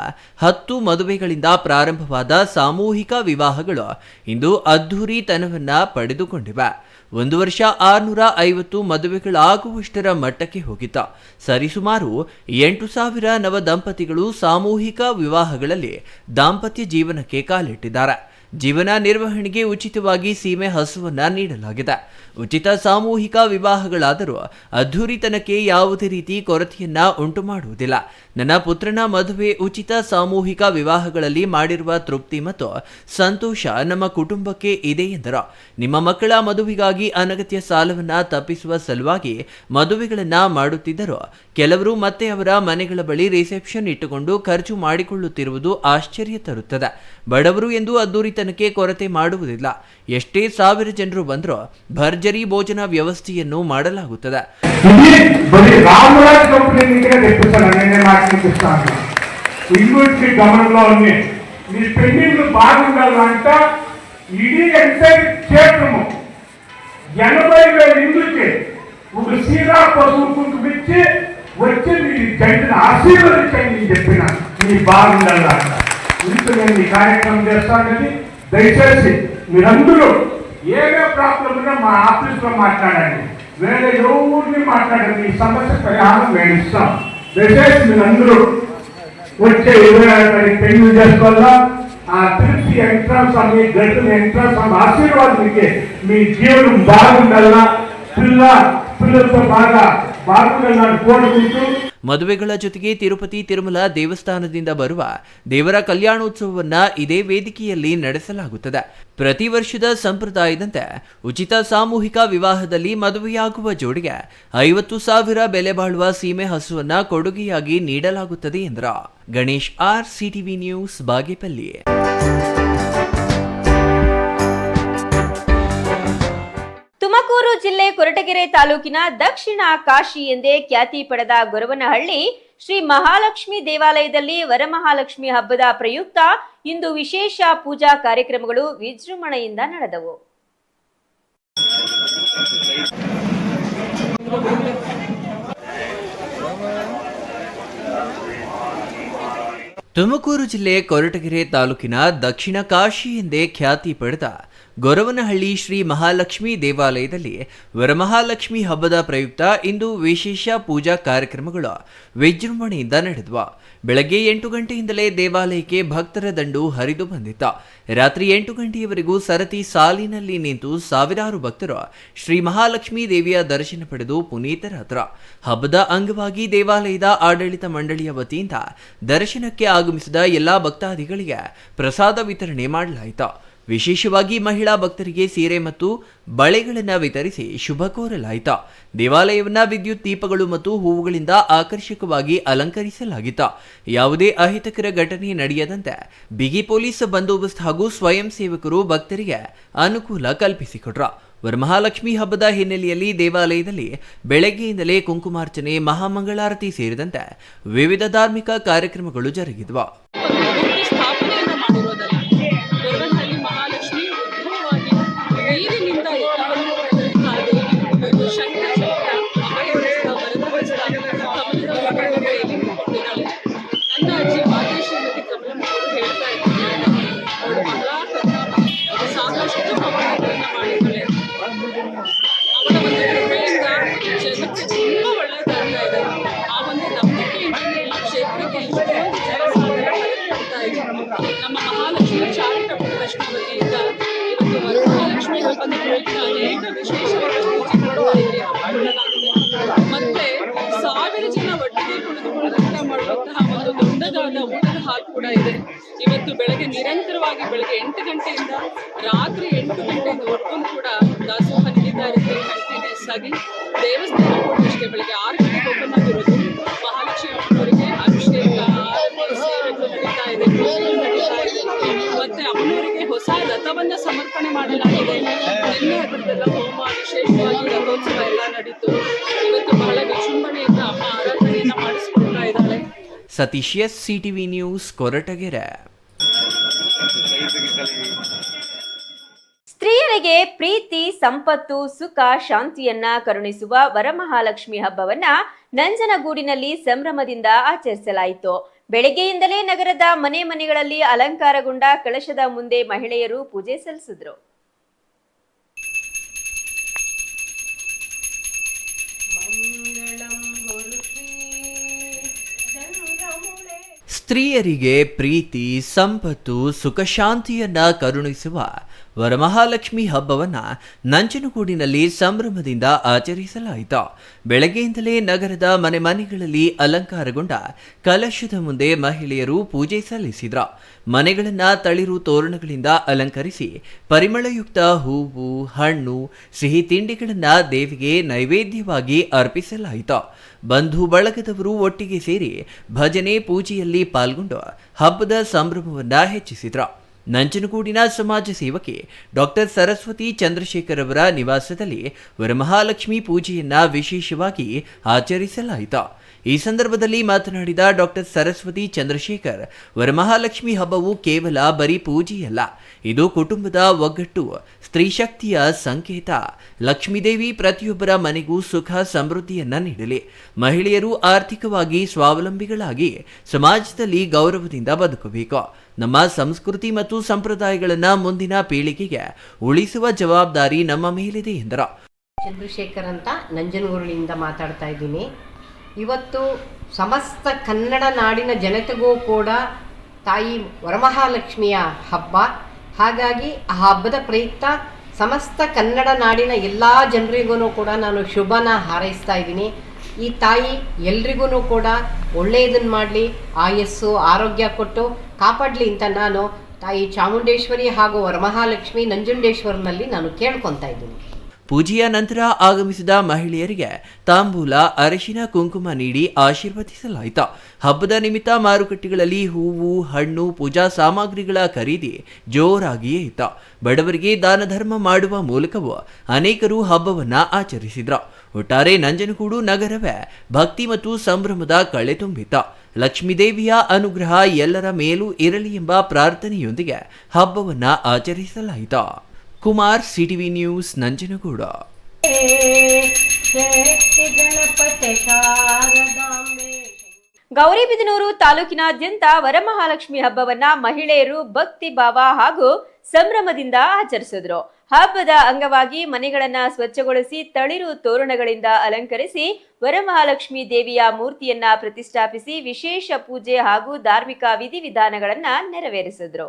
10 ಮದುವೆಗಳಿಂದ ಪ್ರಾರಂಭವಾದ ಸಾಮೂಹಿಕ ವಿವಾಹಗಳು ಇಂದು ಅದ್ಧೂರಿತನವನ್ನ ಪಡೆದುಕೊಂಡಿವೆ. ಒಂದು ವರ್ಷ 650 ಮದುವೆಗಳಾಗುವಷ್ಟರ ಮಟ್ಟಕ್ಕೆ ಹೋಗಿತ್ತು. ಸರಿಸುಮಾರು 8,000 ನವ ದಂಪತಿಗಳು ಸಾಮೂಹಿಕ ವಿವಾಹಗಳಲ್ಲಿ ದಾಂಪತ್ಯ ಜೀವನಕ್ಕೆ ಕಾಲಿಟ್ಟಿದ್ದಾರೆ. ಜೀವನ ನಿರ್ವಹಣೆಗೆ ಉಚಿತವಾಗಿ ಸೀಮೆ ಹಸುವನ್ನ ನೀಡಲಾಗಿದೆ. ಉಚಿತ ಸಾಮೂಹಿಕ ವಿವಾಹಗಳಾದರೂ ಅದ್ಧೂರಿತನಕ್ಕೆ ಯಾವುದೇ ರೀತಿ ಕೊರತೆಯನ್ನ ಉಂಟು ಮಾಡುವುದಿಲ್ಲ. ನನ್ನ ಪುತ್ರನ ಮದುವೆ ಉಚಿತ ಸಾಮೂಹಿಕ ವಿವಾಹಗಳಲ್ಲಿ ಮಾಡಿರುವ ತೃಪ್ತಿ ಮತ್ತು ಸಂತೋಷ ನಮ್ಮ ಕುಟುಂಬಕ್ಕೆ ಇದೆ ಎಂದರು. ನಿಮ್ಮ ಮಕ್ಕಳ ಮದುವೆಗಾಗಿ ಅನಗತ್ಯ ಸಾಲವನ್ನ ತಪ್ಪಿಸುವ ಸಲುವಾಗಿ ಮದುವೆಗಳನ್ನ ಮಾಡುತ್ತಿದ್ದರು. ಕೆಲವರು ಮತ್ತೆ ಅವರ ಮನೆಗಳ ಬಳಿ ರಿಸೆಪ್ಷನ್ ಇಟ್ಟುಕೊಂಡು ಖರ್ಚು ಮಾಡಿಕೊಳ್ಳುತ್ತಿರುವುದು ಆಶ್ಚರ್ಯ ತರುತ್ತದೆ. ಬಡವರು ಎಂದು ಅದ್ದೂರಿತನಕ್ಕೆ ಕೊರತೆ ಮಾಡುವುದಿಲ್ಲ. ಎಷ್ಟೇ 1000 ಜನರು ಬಂದರೂ ಭರ್ಜರಿ ಭೋಜನ వ్యవస్థೆಯನ್ನು ಮಾಡಲಾಗುತ್ತದೆ. ఇంకొంచెం గమనంలో ఉంది. మీ పెళ్లిళ్ళు బాగుండాలంట ఇడీ ఎంటైర్ క్షేత్రము 80,000 ఇండ్లకి ఒక సీరా పశువు కుంకుమిచ్చి వచ్చి మీ జంటను ఆశీర్వదించండి నేను చెప్పిన మీ బాగుండాలంట. ఇంట్లో నేను ఈ కార్యక్రమం చేస్తానని దయచేసి మీరందరూ ఏదో ప్రాబ్లం ఉన్నా మా ఆఫీస్లో మాట్లాడండి. వేరే ఎవరిని మాట్లాడండి. ఈ సమస్య పరిహారం మేము ఇస్తాం. దయచేసి మీరందరూ వచ్చే 26 తారీఖు పెళ్లి చేసుకోవాలా. ఆ తిరుపతి ఎంట్రన్స్ మీ గట్టున ఎంట్రన్స్ ఆశీర్వాదానికి మీ జీవనం బాగుండాలా. పిల్లలతో బాగుండాలని కోరుకుంటూ ಮದುವೆಗಳ ಜೊತೆಗೆ ತಿರುಪತಿ ತಿರುಮಲ ದೇವಸ್ಥಾನದಿಂದ ಬರುವ ದೇವರ ಕಲ್ಯಾಣೋತ್ಸವವನ್ನ ಇದೇ ವೇದಿಕೆಯಲ್ಲಿ ನಡೆಸಲಾಗುತ್ತದೆ. ಪ್ರತಿ ವರ್ಷದ ಸಂಪ್ರದಾಯದಂತೆ ಉಚಿತ ಸಾಮೂಹಿಕ ವಿವಾಹದಲ್ಲಿ ಮದುವೆಯಾಗುವ ಜೋಡಿಗೆ 50,000 ಬೆಲೆ ಬಾಳುವ ಸೀಮೆ ಹಸುವನ್ನ ಕೊಡುಗೆಯಾಗಿ ನೀಡಲಾಗುತ್ತದೆ ಎಂದರು. Ganesh R, CTV news, Bagepalli. Tumakuru ಜಿಲ್ಲೆ ಕೊರಟಗೆರೆ ತಾಲೂಕಿನ ದಕ್ಷಿಣ ಕಾಶಿ ಎಂದೇ ಖ್ಯಾತಿ ಪಡೆದ ಗೊರವನಹಳ್ಳಿ ಶ್ರೀ ಮಹಾಲಕ್ಷ್ಮಿ ದೇವಾಲಯದಲ್ಲಿ ವರಮಹಾಲಕ್ಷ್ಮಿ ಹಬ್ಬದ ಪ್ರಯುಕ್ತ ಇಂದು ವಿಶೇಷ ಪೂಜಾ ಕಾರ್ಯಕ್ರಮಗಳು ವಿಜೃಂಭಣೆಯಿಂದ ನಡೆದವು. ತುಮಕೂರು ಜಿಲ್ಲೆ ಕೊರಟಗೆರೆ ತಾಲೂಕಿನ ದಕ್ಷಿಣ ಕಾಶಿ ಎಂದೇ ಖ್ಯಾತಿ ಪಡೆದ ಗೊರವನಹಳ್ಳಿ ಶ್ರೀ ಮಹಾಲಕ್ಷ್ಮಿ ದೇವಾಲಯದಲ್ಲಿ ವರಮಹಾಲಕ್ಷ್ಮಿ ಹಬ್ಬದ ಪ್ರಯುಕ್ತ ಇಂದು ವಿಶೇಷ ಪೂಜಾ ಕಾರ್ಯಕ್ರಮಗಳು ವಿಜೃಂಭಣೆಯಿಂದ ನಡೆದವು. ಬೆಳಗ್ಗೆ 8 ಗಂಟೆಯಿಂದಲೇ ದೇವಾಲಯಕ್ಕೆ ಭಕ್ತರ ದಂಡು ಹರಿದು ಬಂದಿತ್ತು. ರಾತ್ರಿ 8 ಗಂಟೆಯವರೆಗೂ ಸರತಿ ಸಾಲಿನಲ್ಲಿ ನಿಂತು ಸಾವಿರಾರು ಭಕ್ತರು ಶ್ರೀ ಮಹಾಲಕ್ಷ್ಮಿ ದೇವಿಯ ದರ್ಶನ ಪಡೆದು ಪುನೀತರಾದರು. ಹಬ್ಬದ ಅಂಗವಾಗಿ ದೇವಾಲಯದ ಆಡಳಿತ ಮಂಡಳಿಯ ವತಿಯಿಂದ ದರ್ಶನಕ್ಕೆ ಆಗಮಿಸಿದ ಎಲ್ಲಾ ಭಕ್ತಾದಿಗಳಿಗೆ ಪ್ರಸಾದ ವಿತರಣೆ ಮಾಡಲಾಯಿತು. ವಿಶೇಷವಾಗಿ ಮಹಿಳಾ ಭಕ್ತರಿಗೆ ಸೀರೆ ಮತ್ತು ಬಳೆಗಳನ್ನು ವಿತರಿಸಿ ಶುಭ ಕೋರಲಾಯಿತು. ದೇವಾಲಯವನ್ನ ವಿದ್ಯುತ್ ದೀಪಗಳು ಮತ್ತು ಹೂವುಗಳಿಂದ ಆಕರ್ಷಕವಾಗಿ ಅಲಂಕರಿಸಲಾಗಿತ್ತು. ಯಾವುದೇ ಅಹಿತಕರ ಘಟನೆ ನಡೆಯದಂತೆ ಬಿಗಿ ಪೊಲೀಸ್ ಬಂದೋಬಸ್ತ್ ಹಾಗೂ ಸ್ವಯಂ ಸೇವಕರು ಭಕ್ತರಿಗೆ ಅನುಕೂಲ ಕಲ್ಪಿಸಿಕೊಟ್ರು. ವರಮಹಾಲಕ್ಷ್ಮಿ ಹಬ್ಬದ ಹಿನ್ನೆಲೆಯಲ್ಲಿ ದೇವಾಲಯದಲ್ಲಿ ಬೆಳಗ್ಗೆಯಿಂದಲೇ ಕುಂಕುಮಾರ್ಚನೆ, ಮಹಾಮಂಗಳಾರತಿ ಸೇರಿದಂತೆ ವಿವಿಧ ಧಾರ್ಮಿಕ ಕಾರ್ಯಕ್ರಮಗಳು ಜರುಗಿದವು. ನಮ್ಮ ಮಹಾಲಕ್ಷ್ಮಿ ಚಾರಿಟಬಲ್ ಟ್ರಸ್ಟ್ ವತಿಯಿಂದ ಇವತ್ತು ವರಮಹಾಲಕ್ಷ್ಮಿ ಹಬ್ಬದ ಪ್ರಯುಕ್ತ ಅನೇಕ ವಿಶೇಷವಾದ ಮತ್ತೆ 1000 ಜನ ಒಟ್ಟಿಗೆ ಕುಳಿತುಕೊಂಡು ಊಟ ಮಾಡುವಂತಹ ಒಂದು ದೊಡ್ಡದಾದ ಊಟದ ಹಾಲ್ ಕೂಡ ಇದೆ. ಇವತ್ತು ಬೆಳಗ್ಗೆ ನಿರಂತರವಾಗಿ ಬೆಳಗ್ಗೆ 8 ಗಂಟೆಯಿಂದ ರಾತ್ರಿ 8 ಗಂಟೆಯವರೆಗೂ ಕೂಡ ದಾಸೋಹ ನಡೀತಾ ಇರುತ್ತೆ. ಕಂಟಿನ್ಯೂಸ್ ಆಗಿ ದೇವಸ್ಥಾನ ಕೂಡ ಅಷ್ಟೇ ಬೆಳಗ್ಗೆ 6 ಗಂಟೆಗೆ ಓಪನ್ ಆಗಿರೋದು. ಮಹಾಲಕ್ಷ್ಮಿ ಅಮ್ಮನವರಿಗೆ ಅಭಿಷೇಕ ಸೇವೆಗಳು ನಡೀತಾ ಇದೆ, ನಡೀತಾ ಇದೆ. ಮತ್ತೆ ಅಮ್ಮನವರಿಗೆ ಹೊಸ ರಥವನ್ನ ಸಮರ್ಪಣೆ ಮಾಡಲಾಗಿದೆ. ನಿನ್ನೆ ಅದರದ್ದೆಲ್ಲ ಹೋಮ, ವಿಶೇಷವಾಗಿ ರಥೋತ್ಸವ ಎಲ್ಲ ನಡೀತು. ಇವತ್ತು ಬಹಳ ವಿಜೃಂಭಣೆಯಿಂದ ಅಮ್ಮ ಆರಾಧನೆಯನ್ನ ಮಾಡಿಸಿಕೊಳ್ತಾ ಇದ್ದಾಳೆ. Satish S, CTV news, Koratagere. ಸ್ತ್ರೀಯರಿಗೆ ಸ್ತ್ರೀಯರಿಗೆ ಪ್ರೀತಿ, ಸಂಪತ್ತು, ಸುಖ, ಶಾಂತಿಯನ್ನ ಕರುಣಿಸುವ ವರಮಹಾಲಕ್ಷ್ಮಿ ಹಬ್ಬವನ್ನ ನಂಜನಗೂಡಿನಲ್ಲಿ ಸಂಭ್ರಮದಿಂದ ಆಚರಿಸಲಾಯಿತು. ಬೆಳಗ್ಗೆಯಿಂದಲೇ ನಗರದ ಮನೆ ಮನೆಗಳಲ್ಲಿ ಅಲಂಕಾರಗೊಂಡ ಕಳಶದ ಮುಂದೆ ಮಹಿಳೆಯರು ಪೂಜೆ ಸಲ್ಲಿಸಿದ್ರು. ಸ್ತ್ರೀಯರಿಗೆ ಪ್ರೀತಿ, ಸಂಪತ್ತು, ಸುಖ, ಶಾಂತಿಯನ್ನ ಕರುಣಿಸುವ ವರಮಹಾಲಕ್ಷ್ಮಿ ಹಬ್ಬವನ್ನ ನಂಜನಗೂಡಿನಲ್ಲಿ ಸಂಭ್ರಮದಿಂದ ಆಚರಿಸಲಾಯಿತು. ಬೆಳಗ್ಗೆಯಿಂದಲೇ ನಗರದ ಮನೆ ಮನೆಗಳಲ್ಲಿ ಅಲಂಕಾರಗೊಂಡ ಕಲಶದ ಮುಂದೆ ಮಹಿಳೆಯರು ಪೂಜೆ ಸಲ್ಲಿಸಿದ್ರು. ಮನೆಗಳನ್ನ ತಳಿರು ತೋರಣಗಳಿಂದ ಅಲಂಕರಿಸಿ ಪರಿಮಳಯುಕ್ತ ಹೂವು, ಹಣ್ಣು, ಸಿಹಿ ತಿಂಡಿಗಳನ್ನ ದೇವಿಗೆ ನೈವೇದ್ಯವಾಗಿ ಅರ್ಪಿಸಲಾಯಿತು. ಬಂಧು ಬಳಗದವರು ಒಟ್ಟಿಗೆ ಸೇರಿ ಭಜನೆ, ಪೂಜೆಯಲ್ಲಿ ಪಾಲ್ಗೊಂಡು ಹಬ್ಬದ ಸಂಭ್ರಮವನ್ನ ಹೆಚ್ಚಿಸಿದ್ರು. ನಂಜನಗೂಡಿನ ಸಮಾಜ ಸೇವಕಿ ಡಾಕ್ಟರ್ ಸರಸ್ವತಿ ಚಂದ್ರಶೇಖರ್ ಅವರ ನಿವಾಸದಲ್ಲಿ ವರಮಹಾಲಕ್ಷ್ಮಿ ಪೂಜೆಯನ್ನ ವಿಶೇಷವಾಗಿ ಆಚರಿಸಲಾಯಿತು. ಈ ಸಂದರ್ಭದಲ್ಲಿ ಮಾತನಾಡಿದ ಡಾಕ್ಟರ್ ಸರಸ್ವತಿ ಚಂದ್ರಶೇಖರ್, ವರಮಹಾಲಕ್ಷ್ಮಿ ಹಬ್ಬವು ಕೇವಲ ಬರೀ ಪೂಜೆಯಲ್ಲ, ಇದು ಕುಟುಂಬದ ಒಗ್ಗಟ್ಟು, ಸ್ತ್ರೀ ಶಕ್ತಿಯ ಸಂಕೇತ. ಲಕ್ಷ್ಮೀದೇವಿ ಪ್ರತಿಯೊಬ್ಬರ ಮನೆಗೂ ಸುಖ, ಸಮೃದ್ಧಿಯನ್ನ ನೀಡಲಿ. ಮಹಿಳೆಯರು ಆರ್ಥಿಕವಾಗಿ ಸ್ವಾವಲಂಬಿಗಳಾಗಿ ಸಮಾಜದಲ್ಲಿ ಗೌರವದಿಂದ ಬದುಕಬೇಕು. ನಮ್ಮ ಸಂಸ್ಕೃತಿ ಮತ್ತು ಸಂಪ್ರದಾಯಗಳನ್ನು ಮುಂದಿನ ಪೀಳಿಗೆಗೆ ಉಳಿಸುವ ಜವಾಬ್ದಾರಿ ನಮ್ಮ ಮೇಲಿದೆ ಎಂದರು. ಚಂದ್ರಶೇಖರ್ ಅಂತ ನಂಜನಗೂಡಿನಿಂದ ಮಾತಾಡ್ತಾ ಇದ್ದೀನಿ. ಇವತ್ತು ಸಮಸ್ತ ಕನ್ನಡ ನಾಡಿನ ಜನತೆಗೂ ಕೂಡ ತಾಯಿ ವರಮಹಾಲಕ್ಷ್ಮಿಯ ಹಬ್ಬ. ಹಾಗಾಗಿ ಆ ಹಬ್ಬದ ಪ್ರಯುಕ್ತ ಸಮಸ್ತ ಕನ್ನಡ ನಾಡಿನ ಎಲ್ಲ ಜನರಿಗೂ ಕೂಡ ನಾನು ಶುಭನ ಹಾರೈಸ್ತಾ ಇದ್ದೀನಿ. ಈ ತಾಯಿ ಎಲ್ರಿಗೂ ಕೂಡ ಒಳ್ಳೆಯದನ್ನು ಮಾಡಲಿ, ಆಯಸ್ಸು, ಆರೋಗ್ಯ ಕೊಟ್ಟು ಕಾಪಾಡಲಿ ಅಂತ ನಾನು ತಾಯಿ ಚಾಮುಂಡೇಶ್ವರಿ ಹಾಗೂ ವರಮಹಾಲಕ್ಷ್ಮಿ ನಂಜುಂಡೇಶ್ವರನಲ್ಲಿ ನಾನು ಕೇಳ್ಕೊತಾ ಇದ್ದೀನಿ. ಪೂಜೆಯ ನಂತರ ಆಗಮಿಸಿದ ಮಹಿಳೆಯರಿಗೆ ತಾಂಬೂಲ, ಅರಿಶಿನ, ಕುಂಕುಮ ನೀಡಿ ಆಶೀರ್ವದಿಸಲಾಯಿತು. ಹಬ್ಬದ ನಿಮಿತ್ತ ಮಾರುಕಟ್ಟೆಗಳಲ್ಲಿ ಹೂವು, ಹಣ್ಣು, ಪೂಜಾ ಸಾಮಗ್ರಿಗಳ ಖರೀದಿ ಜೋರಾಗಿಯೇ ಇತ್ತು. ಬಡವರಿಗೆ ದಾನ ಧರ್ಮ ಮಾಡುವ ಮೂಲಕವೂ ಅನೇಕರು ಹಬ್ಬವನ್ನ ಆಚರಿಸಿದ್ರು. ಒಟ್ಟಾರೆ ನಂಜನಗೂಡು ನಗರವೇ ಭಕ್ತಿ ಮತ್ತು ಸಂಭ್ರಮದ ಕಳೆ ತುಂಬಿತ್ತು. ಲಕ್ಷ್ಮೀದೇವಿಯ ಅನುಗ್ರಹ ಎಲ್ಲರ ಮೇಲೂ ಇರಲಿ ಎಂಬ ಪ್ರಾರ್ಥನೆಯೊಂದಿಗೆ ಹಬ್ಬವನ್ನ ಆಚರಿಸಲಾಯಿತು. Kumar, CTV news, Nanjangud. ಗೌರಿಬಿದನೂರು ತಾಲೂಕಿನಾದ್ಯಂತ ವರಮಹಾಲಕ್ಷ್ಮಿ ಹಬ್ಬವನ್ನ ಮಹಿಳೆಯರು ಭಕ್ತಿ ಭಾವ ಹಾಗೂ ಸಂಭ್ರಮದಿಂದ ಆಚರಿಸಿದ್ರು. ಹಬ್ಬದ ಅಂಗವಾಗಿ ಮನೆಗಳನ್ನ ಸ್ವಚ್ಛಗೊಳಿಸಿ ತಳಿರು ತೋರಣಗಳಿಂದ ಅಲಂಕರಿಸಿ ವರಮಹಾಲಕ್ಷ್ಮಿ ದೇವಿಯ ಮೂರ್ತಿಯನ್ನ ಪ್ರತಿಷ್ಠಾಪಿಸಿ ವಿಶೇಷ ಪೂಜೆ ಹಾಗೂ ಧಾರ್ಮಿಕ ವಿಧಿವಿಧಾನಗಳನ್ನ ನೆರವೇರಿಸಿದ್ರು.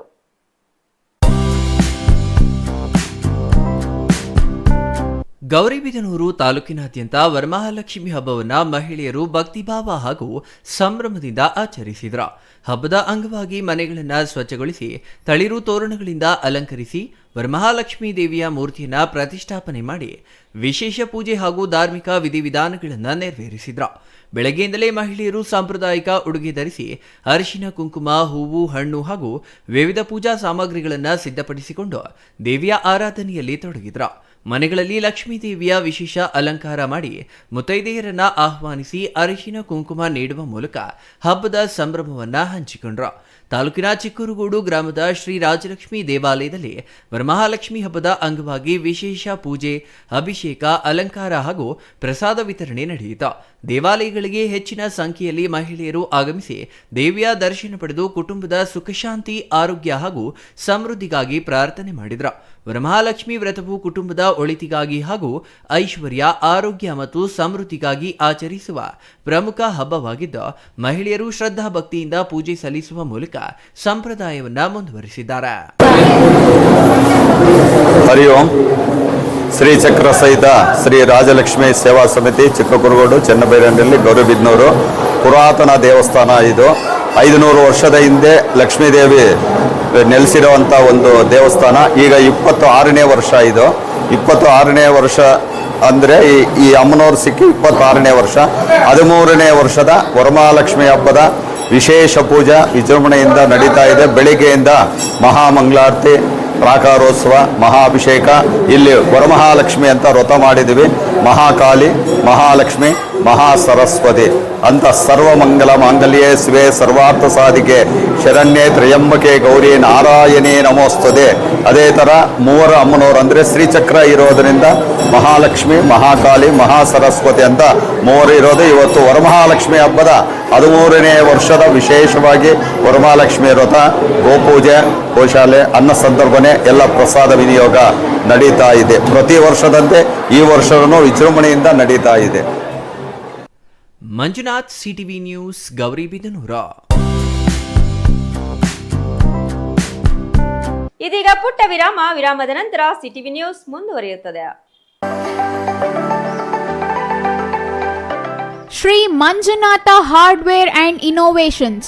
ಗೌರಿಬಿದನೂರು ತಾಲೂಕಿನಾದ್ಯಂತ ವರಮಹಾಲಕ್ಷ್ಮಿ ಹಬ್ಬವನ್ನ ಮಹಿಳೆಯರು ಭಕ್ತಿಭಾವ ಹಾಗೂ ಸಂಭ್ರಮದಿಂದ ಆಚರಿಸಿದ್ರು. ಹಬ್ಬದ ಅಂಗವಾಗಿ ಮನೆಗಳನ್ನ ಸ್ವಚ್ಛಗೊಳಿಸಿ ತಳಿರು ತೋರಣಗಳಿಂದ ಅಲಂಕರಿಸಿ ವರಮಹಾಲಕ್ಷ್ಮಿ ದೇವಿಯ ಮೂರ್ತಿಯನ್ನ ಪ್ರತಿಷ್ಠಾಪನೆ ಮಾಡಿ ವಿಶೇಷ ಪೂಜೆ ಹಾಗೂ ಧಾರ್ಮಿಕ ವಿಧಿವಿಧಾನಗಳನ್ನು ನೆರವೇರಿಸಿದ್ರು. ಬೆಳಗ್ಗೆಯಿಂದಲೇ ಮಹಿಳೆಯರು ಸಾಂಪ್ರದಾಯಿಕ ಉಡುಗೆ ಧರಿಸಿ ಅರಿಶಿನ, ಕುಂಕುಮ, ಹೂವು, ಹಣ್ಣು ಹಾಗೂ ವಿವಿಧ ಪೂಜಾ ಸಾಮಗ್ರಿಗಳನ್ನು ಸಿದ್ಧಪಡಿಸಿಕೊಂಡು ದೇವಿಯ ಆರಾಧನೆಯಲ್ಲಿ ತೊಡಗಿದ್ರು. ಮನೆಗಳಲ್ಲಿ ಲಕ್ಷ್ಮೀ ದೇವಿಯ ವಿಶೇಷ ಅಲಂಕಾರ ಮಾಡಿ ಮುತ್ತೈದೆಯರನ್ನ ಆಹ್ವಾನಿಸಿ ಅರಿಶಿನ, ಕುಂಕುಮ ನೀಡುವ ಮೂಲಕ ಹಬ್ಬದ ಸಂಭ್ರಮವನ್ನ ಹಂಚಿಕೊಂಡ್ರು. ತಾಲೂಕಿನ ಚಿಕ್ಕೂರುಗೋಡು ಗ್ರಾಮದ ಶ್ರೀ ರಾಜಲಕ್ಷ್ಮಿ ದೇವಾಲಯದಲ್ಲಿ ವರಮಹಾಲಕ್ಷ್ಮಿ ಹಬ್ಬದ ಅಂಗವಾಗಿ ವಿಶೇಷ ಪೂಜೆ, ಅಭಿಷೇಕ, ಅಲಂಕಾರ ಹಾಗೂ ಪ್ರಸಾದ ವಿತರಣೆ ನಡೆಯಿತು. ದೇವಾಲಯಗಳಿಗೆ ಹೆಚ್ಚಿನ ಸಂಖ್ಯೆಯಲ್ಲಿ ಮಹಿಳೆಯರು ಆಗಮಿಸಿ ದೇವಿಯ ದರ್ಶನ ಪಡೆದು ಕುಟುಂಬದ ಸುಖ, ಶಾಂತಿ, ಆರೋಗ್ಯ ಹಾಗೂ ಸಮೃದ್ಧಿಗಾಗಿ ಪ್ರಾರ್ಥನೆ ಮಾಡಿದ್ರು. ವರಮಹಾಲಕ್ಷ್ಮಿ ವ್ರತವು ಕುಟುಂಬದ ಒಳಿತಿಗಾಗಿ ಹಾಗೂ ಐಶ್ವರ್ಯ, ಆರೋಗ್ಯ ಮತ್ತು ಸಮೃದ್ಧಿಗಾಗಿ ಆಚರಿಸುವ ಪ್ರಮುಖ ಹಬ್ಬವಾಗಿದ್ದು ಮಹಿಳೆಯರು ಶ್ರದ್ಧಾ ಭಕ್ತಿಯಿಂದ ಪೂಜೆ ಸಲ್ಲಿಸುವ ಮೂಲಕ ಸಂಪ್ರದಾಯವನ್ನ ಮುಂದುವರಿಸಿದ್ದಾರೆ. ಹರಿ ಓಂ. ಶ್ರೀ ಚಕ್ರ ಸಹಿತ ಶ್ರೀ ರಾಜಲಕ್ಷ್ಮಿ ಸೇವಾ ಸಮಿತಿ ಚಿಕ್ಕಕುರುಗೋಡು, ಚೆನ್ನಬೈರಹಳ್ಳಿ, ಗೌರಿಬಿದನೂರು ಪುರಾತನ ದೇವಸ್ಥಾನ. ಇದು 500 ವರ್ಷದ ಹಿಂದೆ ಲಕ್ಷ್ಮೀದೇವಿ ನೆಲೆಸಿರುವಂಥ ಒಂದು ದೇವಸ್ಥಾನ. ಈಗ 26ನೇ ವರ್ಷ. ಇದು 26ನೇ ವರ್ಷ ಅಂದರೆ ಈ ಅಮ್ಮನವ್ರು ಸಿಕ್ಕಿ 26ನೇ ವರ್ಷ. 13ನೇ ವರ್ಷದ ವರಮಹಾಲಕ್ಷ್ಮಿ ಹಬ್ಬದ ವಿಶೇಷ ಪೂಜಾ ವಿಜೃಂಭಣೆಯಿಂದ ನಡೀತಾ ಇದೆ. ಬೆಳಿಗ್ಗೆಯಿಂದ ಮಹಾಮಂಗಳಾರತಿ, ಪ್ರಾಕಾರೋತ್ಸವ, ಮಹಾಭಿಷೇಕ. ಇಲ್ಲಿ ವರಮಹಾಲಕ್ಷ್ಮಿ ಅಂತ ವ್ರತ ಮಾಡಿದ್ದೀವಿ. ಮಹಾಕಾಳಿ, ಮಹಾಲಕ್ಷ್ಮಿ, ಮಹಾಸರಸ್ವತಿ ಅಂತ ಸರ್ವಮಂಗಲ ಮಾಂಗಲ್ಯೇ ಶಿವೆ ಸರ್ವಾರ್ಥ ಸಾಧಿಕೆ ಶರಣ್ಯೇ ತ್ರಯಂಬಕೆ ಗೌರಿ ನಾರಾಯಣೇ ನಮೋಸ್ತುತೆ. ಅದೇ ಥರ ಮೂವರು ಅಮ್ಮನವರು ಅಂದರೆ ಶ್ರೀಚಕ್ರ ಇರೋದರಿಂದ ಮಹಾಲಕ್ಷ್ಮಿ, ಮಹಾಕಾಳಿ, ಮಹಾಸರಸ್ವತಿ ಅಂತ ಮೂವರು ಇರೋದು. ಇವತ್ತು ವರಮಹಾಲಕ್ಷ್ಮಿ ಹಬ್ಬದ 13ನೇ ವರ್ಷದ ವಿಶೇಷವಾಗಿ ವರಮಹಾಲಕ್ಷ್ಮಿ ವ್ರತ, ಗೋಪೂಜೆ, ಗೋಶಾಲೆ, ಅನ್ನ ಸಂದರ್ಭನೆ ಎಲ್ಲ ಪ್ರಸಾದ ವಿನಿಯೋಗ ನಡೀತಾ ಇದೆ. ಪ್ರತಿ ವರ್ಷದಂತೆ ಈ ವರ್ಷವೂ ವಿಜೃಂಭಣೆಯಿಂದ ನಡೀತಾ ಇದೆ. Manjunath, CTV news, Gauribidanur. ಇದೀಗ ಪುಟ್ಟ ವಿರಾಮ. ವಿರಾಮದ ನಂತರ ಸಿಟಿವಿ ನ್ಯೂಸ್ ಮುಂದುವರಿಯುತ್ತದೆ. Shri Manjunatha hardware and innovations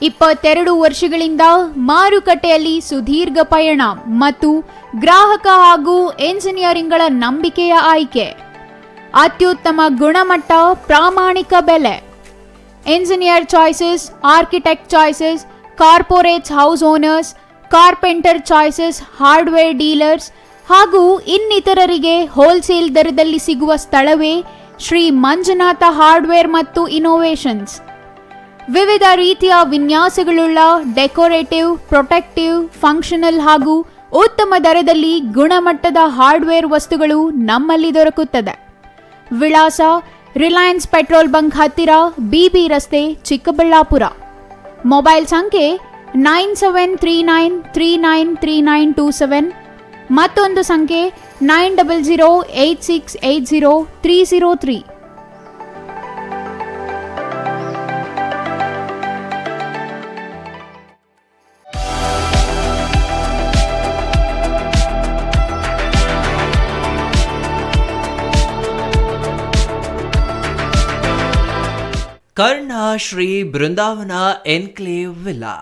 22 ವರ್ಷಗಳಿಂದ ಮಾರುಕಟ್ಟೆಯಲ್ಲಿ ಸುದೀರ್ಘ ಪಯಣ ಮತ್ತು ಗ್ರಾಹಕ ಹಾಗೂ ಎಂಜಿನಿಯರಿಂಗ್ಗಳ ನಂಬಿಕೆಯ ಆಯ್ಕೆ. ಅತ್ಯುತ್ತಮ ಗುಣಮಟ್ಟ, ಪ್ರಾಮಾಣಿಕ ಬೆಲೆ. Engineer choices, architect choices, corporates, house owners, carpenter choices, hardware dealers ಹಾಗೂ ಇನ್ನಿತರರಿಗೆ ಹೋಲ್ಸೇಲ್ ದರದಲ್ಲಿ ಸಿಗುವ ಸ್ಥಳವೇ ಶ್ರೀ ಮಂಜುನಾಥ ಹಾರ್ಡ್ವೇರ್ ಮತ್ತು ಇನ್ನೋವೇಷನ್ಸ್. ವಿವಿಧ ರೀತಿಯ ವಿನ್ಯಾಸಗಳುಳ್ಳ ಡೆಕೋರೇಟಿವ್, ಪ್ರೊಟೆಕ್ಟಿವ್, ಫಂಕ್ಷನಲ್ ಹಾಗೂ ಉತ್ತಮ ದರದಲ್ಲಿ ಗುಣಮಟ್ಟದ ಹಾರ್ಡ್ವೇರ್ ವಸ್ತುಗಳು ನಮ್ಮಲ್ಲಿ ದೊರಕುತ್ತದೆ. ವಿಳಾಸ: ರಿಲಯನ್ಸ್ ಪೆಟ್ರೋಲ್ ಬಂಕ್ ಹತ್ತಿರ, ಬಿಬಿ ರಸ್ತೆ, ಚಿಕ್ಕಬಳ್ಳಾಪುರ. ಮೊಬೈಲ್ ಸಂಖ್ಯೆ 9739393927. ಮತ್ತೊಂದು ಸಂಖ್ಯೆ 9008680303. ಕರ್ಣ ಶ್ರೀ ಬೃಂದಾವನ ಎನ್ಕ್ಲೇವ್ ವಿಲ್ಲಾ.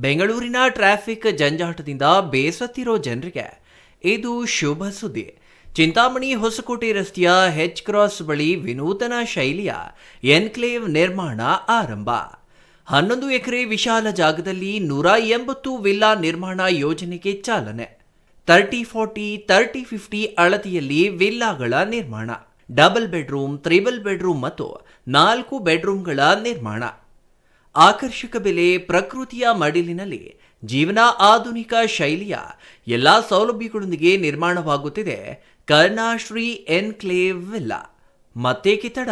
ಬೆಂಗಳೂರಿನ ಟ್ರಾಫಿಕ್ ಜಂಜಾಟದಿಂದ ಬೇಸತ್ತಿರೋ ಜನರಿಗೆ ಇದು ಶುಭ ಸುದ್ದಿ. ಚಿಂತಾಮಣಿ ಹೊಸಕೋಟೆ ರಸ್ತೆಯ ಹೆಚ್ ಕ್ರಾಸ್ ಬಳಿ ವಿನೂತನ ಶೈಲಿಯ ಎನ್ಕ್ಲೇವ್ ನಿರ್ಮಾಣ ಆರಂಭ. 11 ಎಕರೆ ವಿಶಾಲ ಜಾಗದಲ್ಲಿ 180 ವಿಲ್ಲಾ ನಿರ್ಮಾಣ ಯೋಜನೆಗೆ ಚಾಲನೆ. 30-40, 30-50 ಅಳತೆಯಲ್ಲಿ ವಿಲ್ಲಾಗಳ ನಿರ್ಮಾಣ. ಡಬಲ್ ಬೆಡ್ರೂಮ್, ತ್ರಿಬಲ್ ಬೆಡ್ರೂಮ್ ಮತ್ತು 4 ಬೆಡ್ರೂಮ್ಗಳ ನಿರ್ಮಾಣ. ಆಕರ್ಷಕ ಬೆಲೆ, ಪ್ರಕೃತಿಯ ಮಡಿಲಿನಲ್ಲಿ ಜೀವನ, ಆಧುನಿಕ ಶೈಲಿಯ ಎಲ್ಲ ಸೌಲಭ್ಯಗಳೊಂದಿಗೆ ನಿರ್ಮಾಣವಾಗುತ್ತಿದೆ ಕರ್ಣಶ್ರೀ ಎನ್ಕ್ಲೇವ್ ವಿಲ್ಲಾ. ಮತ್ತೇಕೆ ತಡ?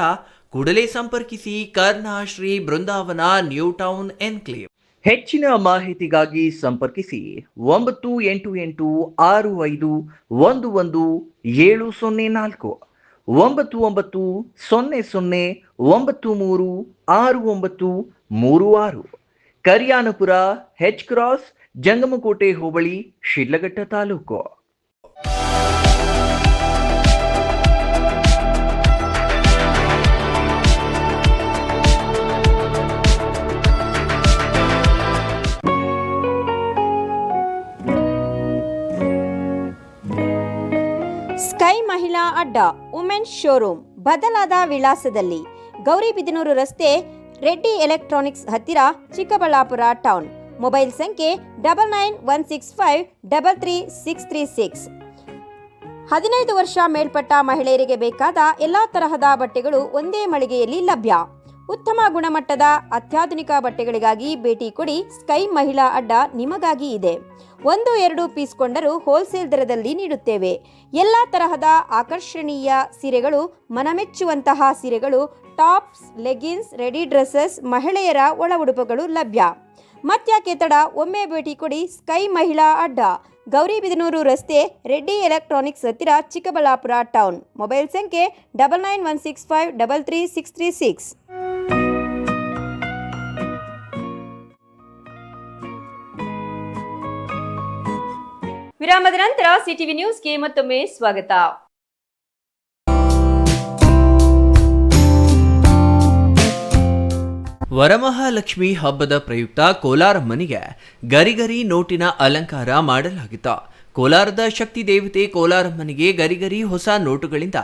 ಕೂಡಲೇ ಸಂಪರ್ಕಿಸಿ ಕರ್ಣಶ್ರೀ ಬೃಂದಾವನ ನ್ಯೂ ಟೌನ್ ಎನ್ಕ್ಲೇವ್. ಹೆಚ್ಚಿನ ಮಾಹಿತಿಗಾಗಿ ಸಂಪರ್ಕಿಸಿ 9886511704 9900936936. ಕರಿಯಾನಪುರ, ಹೆಚ್ ಕ್ರಾಸ್, ಜಂಗಮಕೋಟೆ ಹೋಬಳಿ, ಶಿಡ್ಲಘಟ್ಟ ತಾಲೂಕು. ಸ್ಕೈ ಮಹಿಳಾ ಅಡ್ಡ, ವುಮೆನ್ಸ್ ಶೋರೂಮ್ ಬದಲಾದ ವಿಳಾಸದಲ್ಲಿ, ಗೌರಿಬಿದನೂರು ರಸ್ತೆ, ರೆಡ್ಡಿ ಎಲೆಕ್ಟ್ರಾನಿಕ್ಸ್ ಹತ್ತಿರ, ಚಿಕ್ಕಬಳ್ಳಾಪುರ ಟೌನ್. ಮೊಬೈಲ್ ಸಂಖ್ಯೆ 9916533636. 15 ವರ್ಷ ಮೇಲ್ಪಟ್ಟ ಮಹಿಳೆಯರಿಗೆ ಬೇಕಾದ ಎಲ್ಲ ತರಹದ ಬಟ್ಟೆಗಳು ಒಂದೇ ಮಳಿಗೆಯಲ್ಲಿ ಲಭ್ಯ. ಉತ್ತಮ ಗುಣಮಟ್ಟದ ಅತ್ಯಾಧುನಿಕ ಬಟ್ಟೆಗಳಿಗಾಗಿ ಭೇಟಿ ಕೊಡಿ. ಸ್ಕೈ ಮಹಿಳಾ ಅಡ್ಡ ನಿಮಗಾಗಿ ಇದೆ. 1-2 ಪೀಸ್ ಕೊಂಡರೂ ಹೋಲ್ಸೇಲ್ ದರದಲ್ಲಿ ನೀಡುತ್ತೇವೆ. ಎಲ್ಲ ತರಹದ ಆಕರ್ಷಣೀಯ ಸೀರೆಗಳು, ಮನಮೆಚ್ಚುವಂತಹ ಸೀರೆಗಳು, ಟಾಪ್ಸ್, ಲೆಗಿನ್ಸ್, ರೆಡಿ ಡ್ರೆಸ್ಸಸ್, ಮಹಿಳೆಯರ ಒಳ ಉಡುಪುಗಳು ಲಭ್ಯ. ಮತ್ಯಾಕೆ ತಡ? ಒಮ್ಮೆ ಭೇಟಿ ಕೊಡಿ. ಸ್ಕೈ ಮಹಿಳಾ ಅಡ್ಡ, ಗೌರಿಬಿದನೂರು ರಸ್ತೆ, ರೆಡ್ಡಿ ಎಲೆಕ್ಟ್ರಾನಿಕ್ಸ್ ಹತ್ತಿರ, ಚಿಕ್ಕಬಳ್ಳಾಪುರ ಟೌನ್. ಮೊಬೈಲ್ ಸಂಖ್ಯೆ 9916533636. ವಿರಾಮದ ನಂತರ ಸಿಟಿವಿ ನ್ಯೂಸ್ಗೆ ಮತ್ತೊಮ್ಮೆ ಸ್ವಾಗತ. ವರಮಹಾಲಕ್ಷ್ಮಿ ಹಬ್ಬದ ಪ್ರಯುಕ್ತ ಕೋಲಾರಮ್ಮನಿಗೆ ಗರಿಗರಿ ನೋಟಿನ ಅಲಂಕಾರ ಮಾಡಲಾಗಿತ್ತು. ಕೋಲಾರದ ಶಕ್ತಿ ದೇವತೆ ಕೋಲಾರಮ್ಮನಿಗೆ ಗರಿಗರಿ ಹೊಸ ನೋಟುಗಳಿಂದ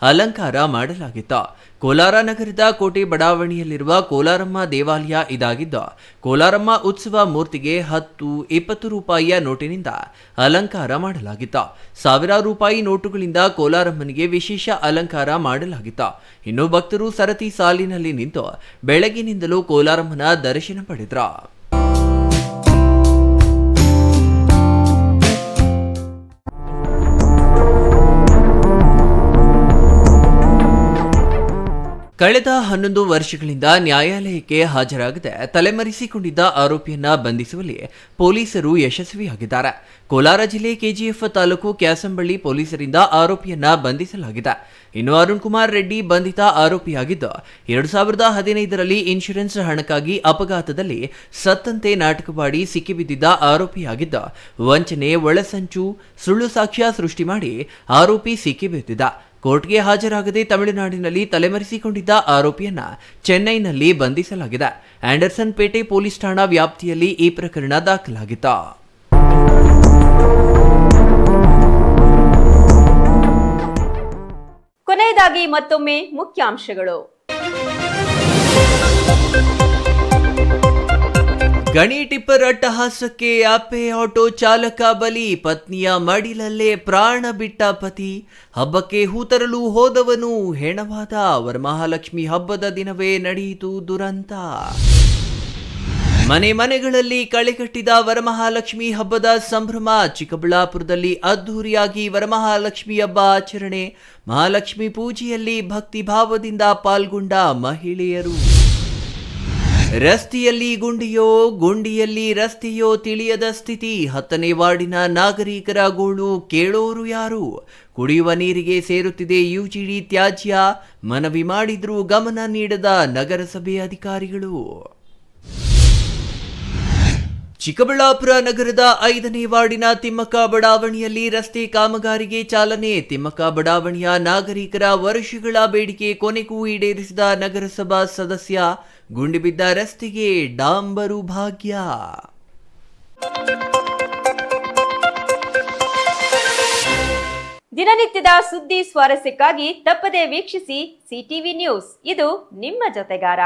ಅಲಂಕಾರ ಮಾಡಲಾಗಿತ್ತು. ಕೋಲಾರ ನಗರದ ಕೋಟೆ ಬಡಾವಣೆಯಲ್ಲಿರುವ ಕೋಲಾರಮ್ಮ ದೇವಾಲಯ ಇದಾಗಿದ್ದು, ಕೋಲಾರಮ್ಮ ಉತ್ಸವ ಮೂರ್ತಿಗೆ 10-20 ರೂಪಾಯಿಯ ನೋಟಿನಿಂದ ಅಲಂಕಾರ ಮಾಡಲಾಗಿತ್ತು. ಸಾವಿರಾರು ರೂಪಾಯಿ ನೋಟುಗಳಿಂದ ಕೋಲಾರಮ್ಮನಿಗೆ ವಿಶೇಷ ಅಲಂಕಾರ ಮಾಡಲಾಗಿತ್ತು. ಇನ್ನು ಭಕ್ತರು ಸರತಿ ಸಾಲಿನಲ್ಲಿ ನಿಂತು ಬೆಳಗಿನಿಂದಲೂ ಕೋಲಾರಮ್ಮನ ದರ್ಶನ ಪಡೆದರು. ಕಳೆದ 11 ವರ್ಷಗಳಿಂದ ನ್ಯಾಯಾಲಯಕ್ಕೆ ಹಾಜರಾಗದೆ ತಲೆಮರೆಸಿಕೊಂಡಿದ್ದ ಆರೋಪಿಯನ್ನ ಬಂಧಿಸುವಲ್ಲಿ ಪೊಲೀಸರು ಯಶಸ್ವಿಯಾಗಿದ್ದಾರೆ. ಕೋಲಾರ ಜಿಲ್ಲೆ ಕೆಜಿಎಫ್ ತಾಲೂಕು ಕ್ಯಾಸಂಬಳ್ಳಿ ಪೊಲೀಸರಿಂದ ಆರೋಪಿಯನ್ನ ಬಂಧಿಸಲಾಗಿದೆ. ಇನ್ನು ಅರುಣ್ ಕುಮಾರ್ ರೆಡ್ಡಿ ಬಂಧಿತ ಆರೋಪಿಯಾಗಿದ್ದು, 2015ರಲ್ಲಿ ಇನ್ಶೂರೆನ್ಸ್ ಹಣಕ್ಕಾಗಿ ಅಪಘಾತದಲ್ಲಿ ಸತ್ತಂತೆ ನಾಟಕವಾಡಿ ಸಿಕ್ಕಿಬಿದ್ದಿದ್ದ ಆರೋಪಿಯಾಗಿದ್ದು, ವಂಚನೆ, ಒಳಸಂಚು, ಸುಳ್ಳು ಸಾಕ್ಷ್ಯ ಸೃಷ್ಟಿ ಮಾಡಿ ಆರೋಪಿ ಸಿಕ್ಕಿಬಿದ್ದಿದ್ದ. ಕೋರ್ಟ್ಗೆ ಹಾಜರಾಗದೆ ತಮಿಳುನಾಡಿನಲ್ಲಿ ತಲೆಮರೆಸಿಕೊಂಡಿದ್ದ ಆರೋಪಿಯನ್ನ ಚೆನ್ನೈನಲ್ಲಿ ಬಂಧಿಸಲಾಗಿದೆ. ಆಂಡರ್ಸನ್ ಪೇಟೆ ಪೊಲೀಸ್ ಠಾಣಾ ವ್ಯಾಪ್ತಿಯಲ್ಲಿ ಈ ಪ್ರಕರಣ ದಾಖಲಾಗಿತ್ತು. ಕೊನೆಯದಾಗಿ ಮತ್ತೊಮ್ಮೆ ಮುಖ್ಯಾಂಶಗಳು. ಗಣಿ ಟಿಪ್ಪರ್ ಅಟ್ಟಹಾಸಕ್ಕೆ ಅಪ್ಪೆ ಆಟೋ ಚಾಲಕ ಬಲಿ, ಪತ್ನಿಯ ಮಡಿಲಲ್ಲೇ ಪ್ರಾಣ ಬಿಟ್ಟ ಪತಿ, ಹಬ್ಬಕ್ಕೆ ಹೂ ತರಲು ಹೋದವನು ಹೆಣವಾದ. ವರಮಹಾಲಕ್ಷ್ಮಿ ಹಬ್ಬದ ದಿನವೇ ನಡೆಯಿತು ದುರಂತ. ಮನೆಗಳಲ್ಲಿ ಕಳೆಗಟ್ಟಿದ ವರಮಹಾಲಕ್ಷ್ಮಿ ಹಬ್ಬದ ಸಂಭ್ರಮ. ಚಿಕ್ಕಬಳ್ಳಾಪುರದಲ್ಲಿ ಅದ್ದೂರಿಯಾಗಿ ವರಮಹಾಲಕ್ಷ್ಮಿ ಹಬ್ಬ ಆಚರಣೆ. ಮಹಾಲಕ್ಷ್ಮಿ ಪೂಜೆಯಲ್ಲಿ ಭಕ್ತಿ ಭಾವದಿಂದ ಪಾಲ್ಗೊಂಡ ಮಹಿಳೆಯರು. ರಸ್ತೆಯಲ್ಲಿ ಗುಂಡಿಯಲ್ಲಿ ರಸ್ತೆಯೋ ತಿಳಿಯದ ಸ್ಥಿತಿ. 10ನೇ ವಾರ್ಡಿನ ನಾಗರಿಕರ ಗೋಳು ಕೇಳೋರು ಯಾರು? ಕುಡಿಯುವ ನೀರಿಗೆ ಸೇರುತ್ತಿದೆ ಯುಜಿಡಿ ತ್ಯಾಜ್ಯ, ಮನವಿ ಮಾಡಿದ್ರೂ ಗಮನ ನೀಡದ ನಗರಸಭೆ ಅಧಿಕಾರಿಗಳು. ಚಿಕ್ಕಬಳ್ಳಾಪುರ ನಗರದ 5ನೇ ವಾರ್ಡಿನ ತಿಮ್ಮಕ್ಕ ಬಡಾವಣೆಯಲ್ಲಿ ರಸ್ತೆ ಕಾಮಗಾರಿಗೆ ಚಾಲನೆ. ತಿಮ್ಮಕ್ಕ ಬಡಾವಣೆಯ ನಾಗರಿಕರ ವರ್ಷಗಳ ಬೇಡಿಕೆ ಕೊನೆಗೂ ಈಡೇರಿಸಿದ ನಗರಸಭಾ ಸದಸ್ಯ. ಗುಂಡಿಬಿದ್ದ ರಸ್ತೆಗೆ ಡಾಂಬರು ಭಾಗ್ಯ. ದಿನನಿತ್ಯದ ಸುದ್ದಿ ಸ್ವಾರಸ್ಯಕ್ಕಾಗಿ ತಪ್ಪದೇ ವೀಕ್ಷಿಸಿ ಸಿಟಿವಿ ನ್ಯೂಸ್. ಇದು ನಿಮ್ಮ ಜೊತೆಗಾರ.